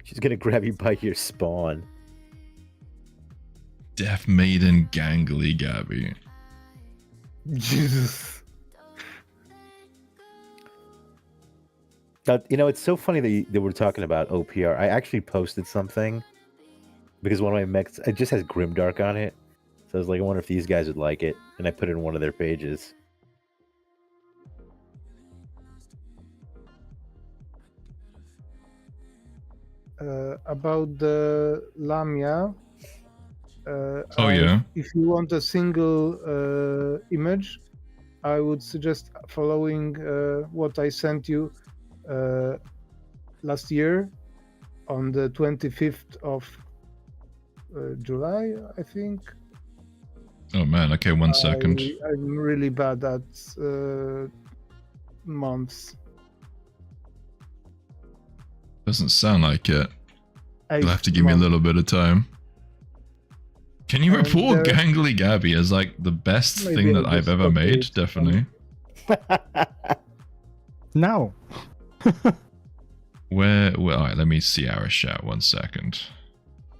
She's gonna grab you by your spawn. Death Maiden Gangly Gabby. Jesus. You know, it's so funny that we're talking about OPR. I actually posted something because one of my mechs, it just has Grimdark on it. So I was like, I wonder if these guys would like it. And I put it in one of their pages. About the Lamia. Yeah. If you want a single image, I would suggest following what I sent you last year on the 25th of July, I think. Oh man, okay, 1 second. I'm really bad at months. Doesn't sound like it. You'll have to 8 give me a months. little bit of time. Can you And report there- Gangly Gabby as like the best Maybe thing I'll that I've just ever copy made? it. Definitely. No. Where alright, let me see our chat 1 second.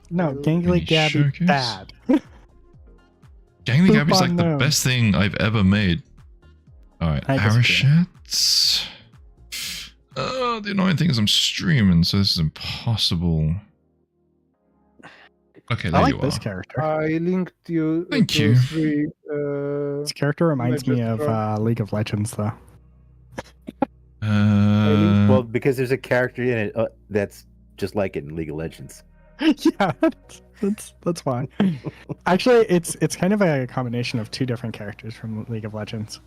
No, Any Gangly Gabby showcase? bad. Gangly Poop Gabby's like the unknown. best thing I've ever made. Alright, I disagree. Arashats. The annoying thing is I'm streaming, so this is impossible. Okay, there I like you this are. character. I linked you Thank to you. 3 This character reminds me images of from- League of Legends, though. Well, because there's a character in it that's just like it in League of Legends. Yeah, that's why. Actually, it's kind of a combination of 2 different characters from League of Legends.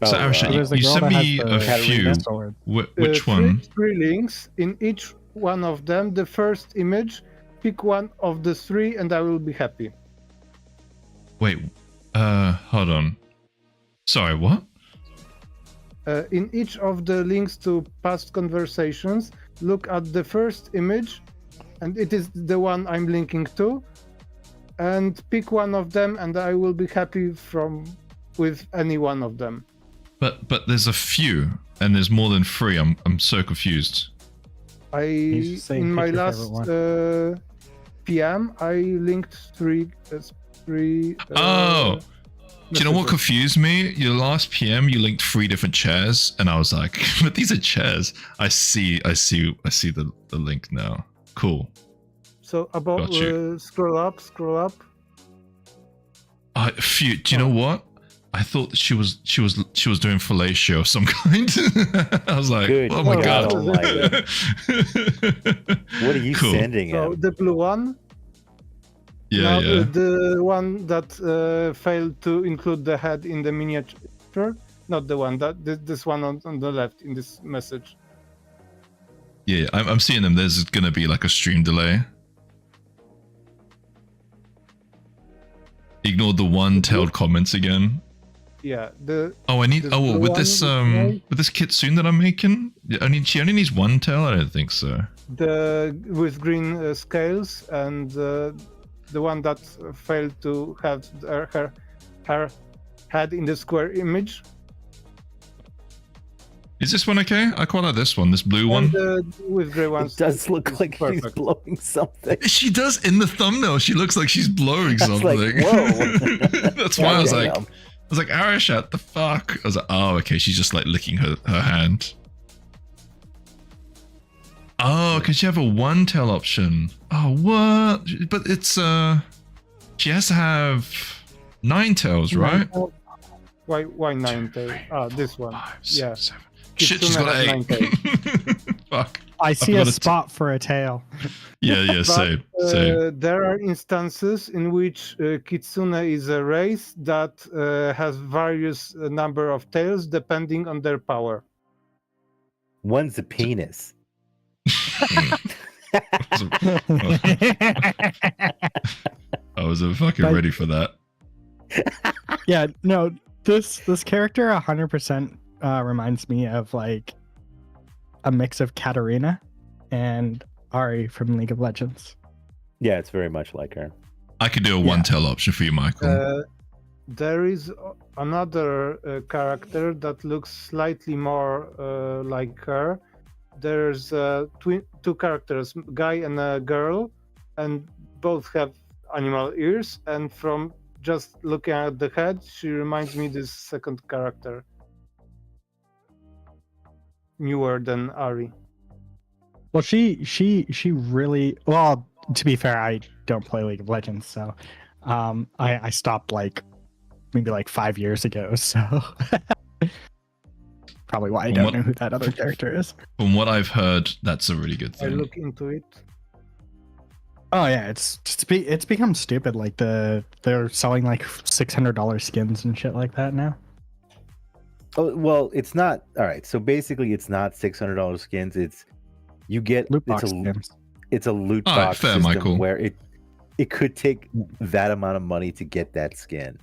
So, Arashad, There's you girl sent that has me the a few. sword. Which one? 3 links. In each one of them, the first image, pick one of the 3 and I will be happy. Wait, hold on. Sorry, what? In each of the links to past conversations, look at the first image, and it is the one I'm linking to, and pick one of them, and I will be happy with any one of them. But there's a few, and there's more than 3. I'm so confused. just saying In my pick your last favorite PM, I linked 3. Oh! Do you know what messages. confused me? Your last PM, you linked 3 different chairs, and I was like, "But these are chairs." I see the link now. Cool. So about Got you. scroll up. Do you know what? I thought that she was doing fellatio of some kind. I was like, Good oh my God god. almighty. What are you Cool. sending So him? the blue one. Yeah, Now, yeah. the one that failed to include the head in the miniature, not the one this one on the left in this message. Yeah, I'm seeing them. There's gonna be like a stream delay. Ignore the one-tailed comments again. Yeah, Oh, I need. this Oh, blue with one this guy? with this kitsune that I'm making, she only needs one tail. I don't think so. the with green scales and the one that failed to have her head in the square image. Is this one okay? I quite like this one. This blue one. And with gray ones. It does look is like she's perfect. blowing something. She does in the thumbnail. She looks like she's blowing That's something. like, whoa. That's why I was like, Goddamn. Arishat, the fuck? I was like, oh, okay. She's just like licking her hand. Oh, because you have a one tail option. Oh, what? But it's she has to have 9 tails, right? Why 9 tail? Ah, this one. 5, Yeah. 6, 7. Shit, she's Kitsune got has 8. 9 tails. Fuck. I see got a a spot for a tail. Yeah, same. There are instances in which Kitsune is a race that has various number of tails depending on their power. One's a penis. I wasn't fucking Like- ready for that. Yeah, no, this character 100% reminds me of like a mix of Katarina and Ari from League of Legends. Yeah, it's very much like her. I could do a one tail option for you, Michael. There is another character that looks slightly more like her. There's two characters, guy and a girl, and both have animal ears. And from just looking at the head, she reminds me this second character. Newer than Ari. Well, she really, well, to be fair, I don't play League of Legends, so I stopped like maybe like 5 years ago, so probably why I don't know who that other character is. From what I've heard, that's a really good I thing. look into it. Oh yeah, it's become stupid. Like they're selling like $600 skins and shit like that now. Oh well, it's not all right. So basically, it's not $600 skins. It's you get Loot box it's skins. it's a loot All right, box fair, system Michael. where it could take that amount of money to get that skin,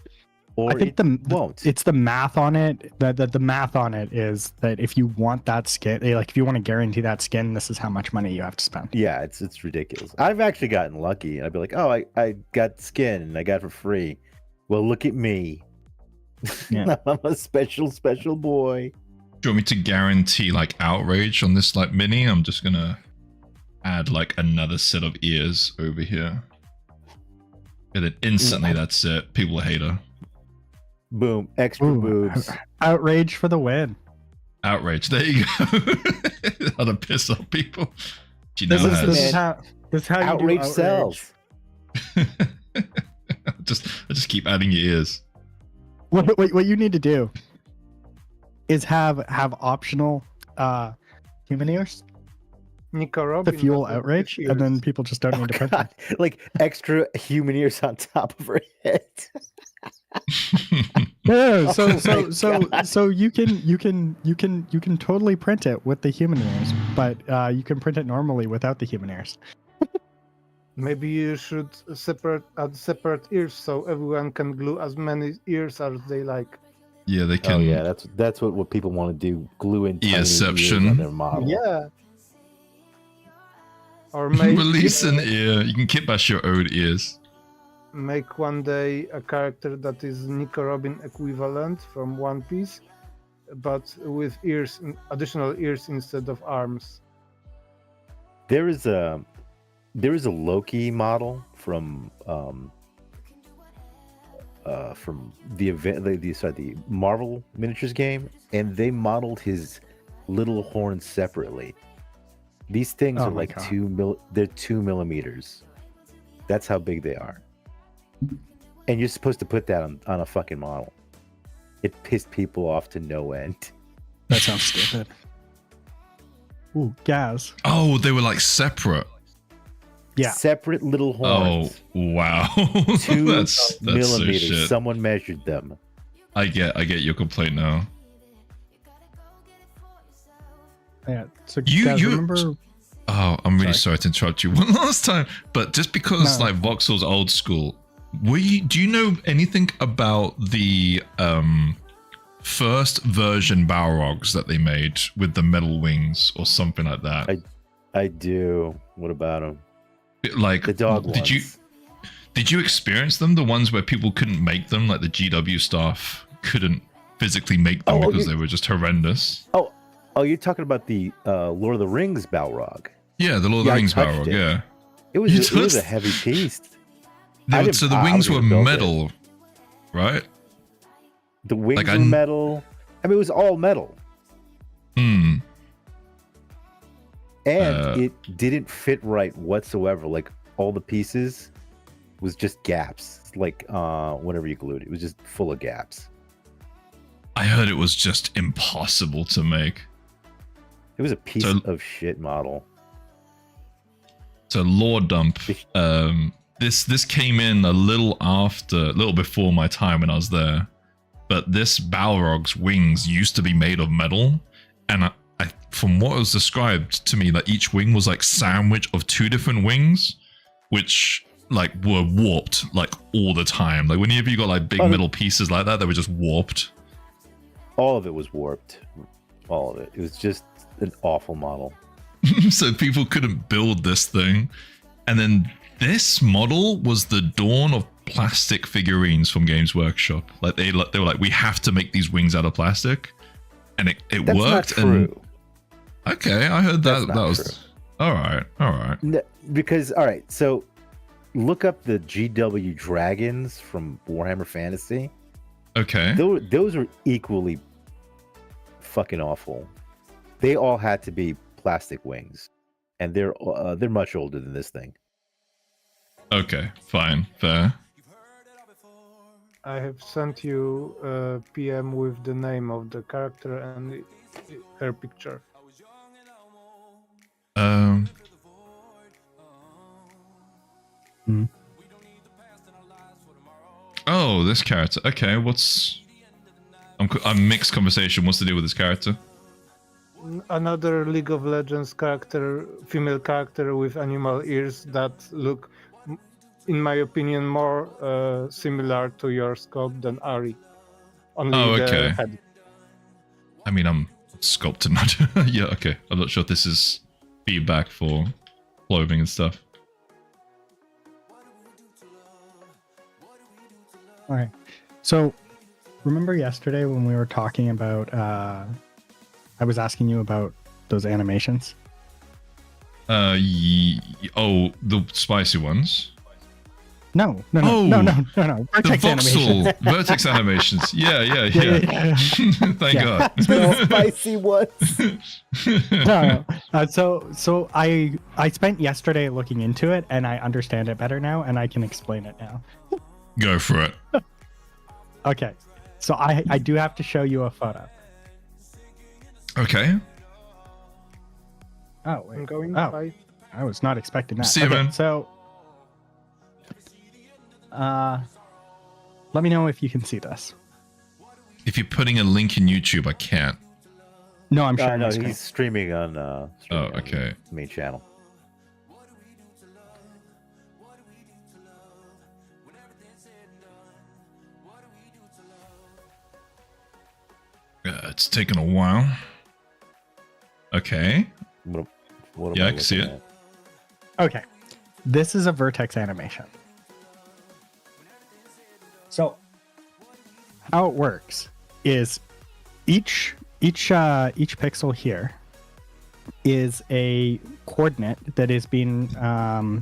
or I think it won't. it's the math on it. The math on it is that if you want that skin, like if you want to guarantee that skin, this is how much money you have to spend. Yeah, it's ridiculous. I've actually gotten lucky. I'd be like, oh, I got skin and I got it for free. Well, look at me. Yeah. I'm a special boy. Do you want me to guarantee like outrage on this like mini? I'm just gonna add like another set of ears over here. And then instantly that's it. People hate her. Boom, extra Ooh, boobs. Outrage for the win. Outrage. There you go. How to piss off people. She now This has. is how you do Outrage outrage. sells. I just keep adding your ears. What you need to do is have optional human ears Nico Rob to fuel outrage, and then people just don't need to print them. God, like extra human ears on top of her head. No, Oh my so you can totally print it with the human ears, but you can print it normally without the human ears. Maybe you should add separate ears so everyone can glue as many ears as they like. Yeah, they can. Oh yeah, that's what people want to do. Glue in tiny ears Earception. on their model. Yeah. Or make Release an ear. You can kitbash your own ears. make one day a character that is Nico Robin equivalent from One Piece, but with ears, additional ears instead of arms. There is a Loki model from the event the Marvel miniatures game, and they modeled his little horns separately. These things Oh are my like God. they're 2 millimeters. That's how big they are. And you're supposed to put that on a fucking model. It pissed people off to no end. That sounds stupid. Ooh, Gaz. Oh, they were like separate. Yeah. Separate little Oh, horns. wow. 2 that's so millimeters. shit. Someone measured them. I get your complaint now. Yeah. So You- Gaz, you- remember? Oh, I'm really sorry to interrupt you one last time, but just because No. like Voxel's old school, Do you know anything about the first version Balrogs that they made with the metal wings or something like that? I do. What about them? Like The dog did ones. Did you experience them? The ones where people couldn't make them, like the GW staff couldn't physically make them because they were just horrendous. Oh, you're talking about the Lord of the Rings Balrog. Yeah, the Lord of the Rings Balrog. Yeah, it was a heavy beast. So the wings were metal, right? The wings were metal. I mean, it was all metal. Hmm. And it didn't fit right whatsoever. Like all the pieces was just gaps. Like whenever you glued it was just full of gaps. I heard it was just impossible to make. It was a piece of shit model. So lore dump. This came in a little before my time when I was there. But this Balrog's wings used to be made of metal, and I from what was described to me, that each wing was like sandwich of two different wings, which like were warped like all the time. Like whenever you got like big metal pieces like that, they were just warped. All of it was warped. All of it. It was just an awful model. So people couldn't build this thing. And then this model was the dawn of plastic figurines from Games Workshop. Like they were like, we have to make these wings out of plastic. And it That's worked. Not true. And okay, I heard that was true. all right. No, because all right, so look up the GW dragons from Warhammer Fantasy. Okay. Those are equally fucking awful. They all had to be plastic wings, and they're much older than this thing. Okay, fine, fair. I have sent you a PM with the name of the character and her picture. Oh, this character. Okay, I'm mixed conversation. What's the deal with this character? Another League of Legends character, female character with animal ears that look, in my opinion, more similar to your sculpt than Ari. Only okay. The head. I mean, I'm sculpting. Yeah, okay. I'm not sure if this is feedback for clothing and stuff. All right. So, remember yesterday when we were talking about, I was asking you about those animations? The spicy ones? No. Vertex animations. Vertex animations. Yeah. Thank God. The spicy ones. No. So I spent yesterday looking into it, and I understand it better now, and I can explain it now. Go for it. Okay. So I do have to show you a photo. Okay. Oh, wait. I'm going Oh. by. I was not expecting that. See you, man. So, let me know if you can see this. If you're putting a link in YouTube, I can't. No, I'm sharing No, my screen. he's streaming on. Okay. The main channel. It's taken a while. Okay. What am Yeah, I can see looking it. at? Okay. This is a vertex animation. So, how it works is each pixel here is a coordinate that is being a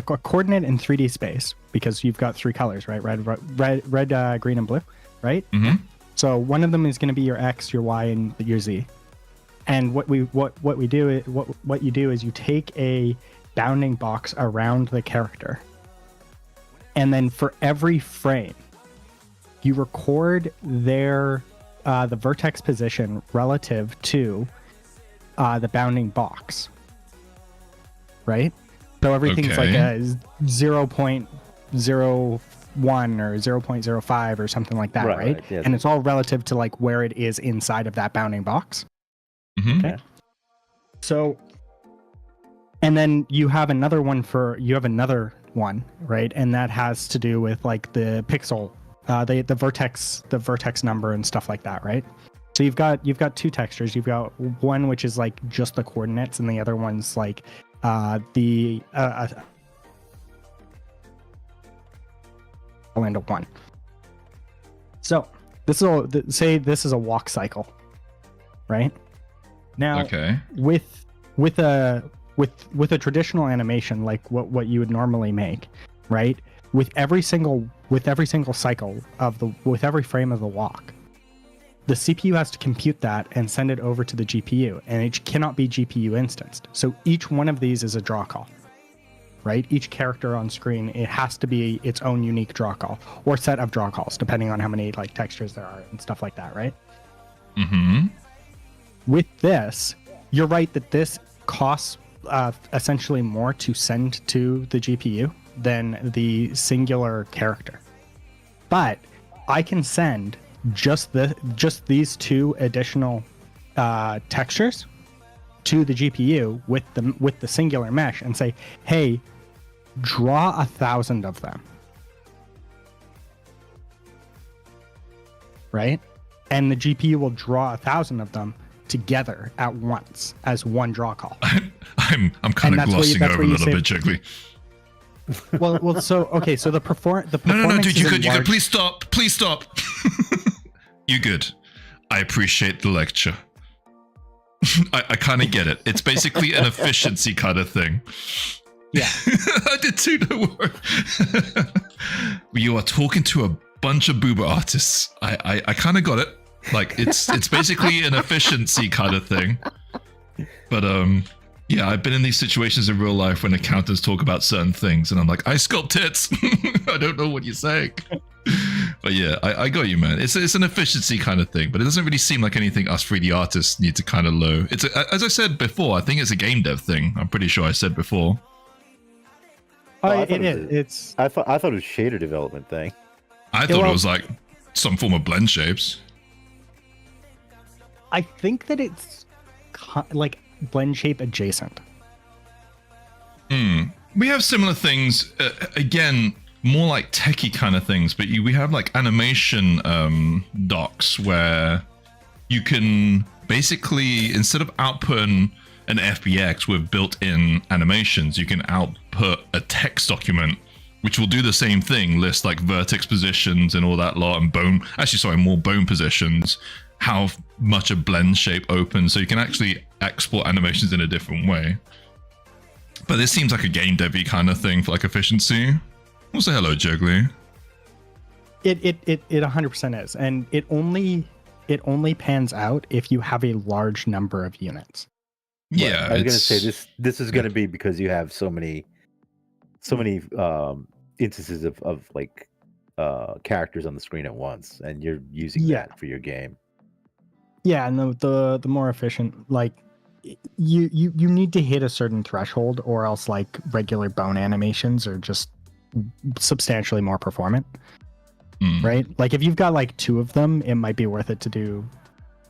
coordinate in 3D space, because you've got three colors, right? Red, green, and blue, right? Mm-hmm. So one of them is going to be your X, your Y, and your Z. And what you do is you take a bounding box around the character, and then for every frame, you record the vertex position relative to the bounding box, right? So everything's like a 0.01 or 0.05 or something like that, right? Yeah. And it's all relative to like where it is inside of that bounding box. Mm-hmm. Okay. So, and then you have another one, right? And that has to do with like the pixel, the vertex number and stuff like that, right? So you've got two textures. You've got one which is like just the coordinates, and the other one's like the into one. So this is a walk cycle, right? Now, Okay. with a traditional animation like what you would normally make, right? With every single cycle with every frame of the walk, the CPU has to compute that and send it over to the GPU, and it cannot be GPU instanced. So each one of these is a draw call, right? Each character on screen, it has to be its own unique draw call or set of draw calls, depending on how many like textures there are and stuff like that, right? Mm-hmm. With this, you're right that this costs essentially more to send to the GPU than the singular character. But I can send just these two additional textures to the GPU with the singular mesh and say, hey, draw 1,000 of them. Right? And the GPU will draw 1,000 of them together at once as one draw call. I'm kind of glossing over a little bit, Jiggly. Well, so okay, so the performance. No, dude, you could. Please stop. You good? I appreciate the lecture. I kind of get it. It's basically an efficiency kind of thing. Yeah, I did too. Don't worry. You are talking to a bunch of boober artists. I kind of got it. Like it's basically an efficiency kind of thing. But yeah, I've been in these situations in real life when accountants talk about certain things, and I'm like, I sculpt tits. I don't know what you're saying. But yeah, I got you, man. It's an efficiency kind of thing, but it doesn't really seem like anything us 3D artists need to kind of low. It's as I said before, I think it's a game dev thing. I'm pretty sure I said before. It is. I thought it was a shader development thing. I thought it was like some form of blend shapes. I think that it's like blend shape adjacent. We have similar things. Again, more like techie kind of things, but we have like animation docs where you can basically, instead of outputting an FBX with built-in animations, you can output a text document which will do the same thing, list like vertex positions and all that lot, and more bone positions, how much a blend shape opens, so you can actually export animations in a different way. But this seems like a game devy kind of thing for like efficiency. Also, hello, Jiggly. It 100% is, and it only pans out if you have a large number of units. Yeah, I was gonna say this is gonna be because you have so many instances of like characters on the screen at once, and you're using that for your game. Yeah, and the more efficient, like you need to hit a certain threshold, or else like regular bone animations are just substantially more performant. Right? Like if you've got like 2 of them, it might be worth it to do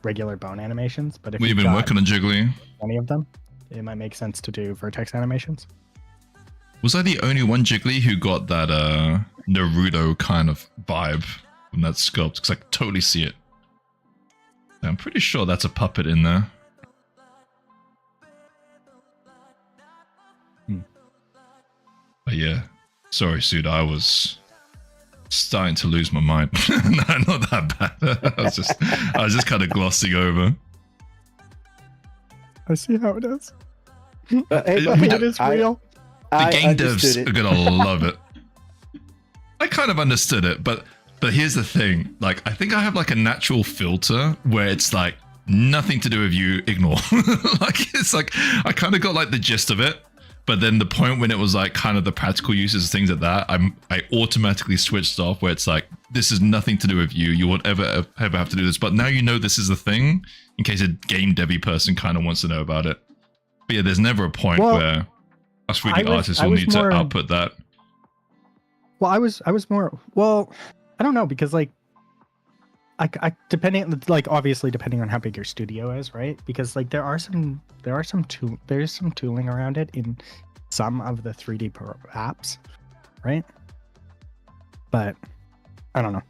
regular bone animations. But if you've been working on Jiggly, 20 of them, it might make sense to do vertex animations. Was I the only one, Jiggly, who got that Naruto kind of vibe from that sculpt? Because I can totally see it. I'm pretty sure that's a puppet in there. But yeah, sorry, Suda, I was starting to lose my mind. No, not that bad. I was just kind of glossing over. I see how it is. It is real. The game devs are gonna love it. I kind of understood it, but here's the thing. Like, I think I have like a natural filter where it's like nothing to do with you, ignore. Like, it's like I kind of got like the gist of it, but then the point when it was like kind of the practical uses, things like that, I automatically switched off where it's like, this is nothing to do with you. You won't ever have to do this. But now you know this is a thing in case a game devy person kind of wants to know about it. But yeah, there's never a point where us 3D artists will need to output that. Well, I was more, well, I don't know, because like I depending, like obviously depending on how big your studio is, right? Because like there's some tooling around it in some of the 3D Pro apps right? But I don't know.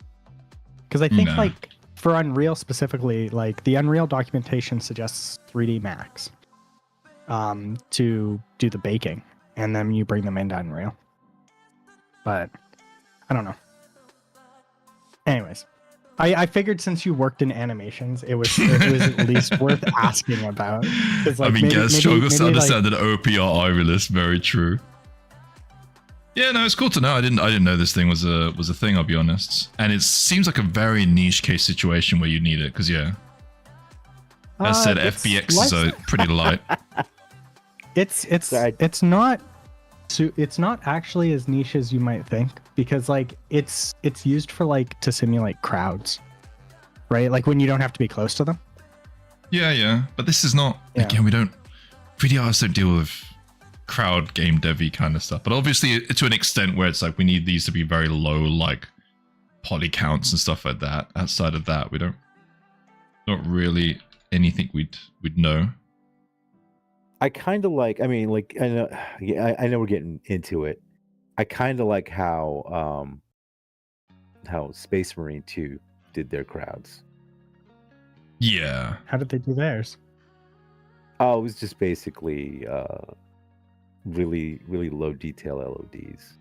Because I think No. like for Unreal specifically, like the Unreal documentation suggests 3D Max to do the baking, and then you bring them into Unreal. But I don't know. Anyways, I figured since you worked in animations, it was at least worth asking about. 'Cause, like, I mean, Gaz struggles to maybe, understand an OPR Ivy list. Very true. Yeah, no, it's cool to know. I didn't know this thing was a thing. I'll be honest. And it seems like a very niche case situation where you need it, because yeah, as I said, FBX is pretty light. It's not actually as niche as you might think, because like it's used for like to simulate crowds, right? Like when you don't have to be close to them. Yeah, but this is not. Yeah. Again, we don't. 3D artists don't deal with crowd game devy kind of stuff, but obviously to an extent where it's like we need these to be very low, like poly counts and stuff like that. Outside of that, we don't. Not really anything we'd know. I kind of like. I mean, like I know. Yeah, I know we're getting into it. I kind of like how Space Marine 2 did their crowds. Yeah. How did they do theirs? Oh, it was just basically really low detail LODs.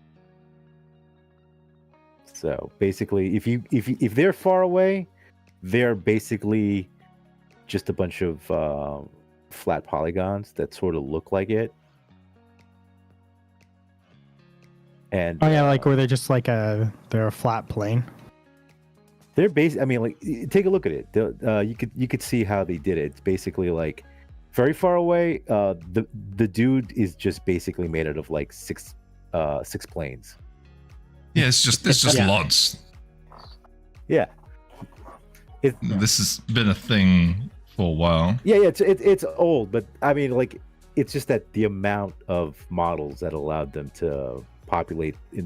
So basically, if they're far away, they're basically just a bunch of flat polygons that sort of look like it. And Oh yeah, like were they just like they're a flat plane? They're I mean, like, take a look at it. You could see how they did it. It's basically like very far away. The dude is just basically made out of like six planes. Yeah, it's just Yeah. lots. Yeah. This has been a thing for a while. Yeah, it's old, but I mean, like, it's just that the amount of models that allowed them to populate in the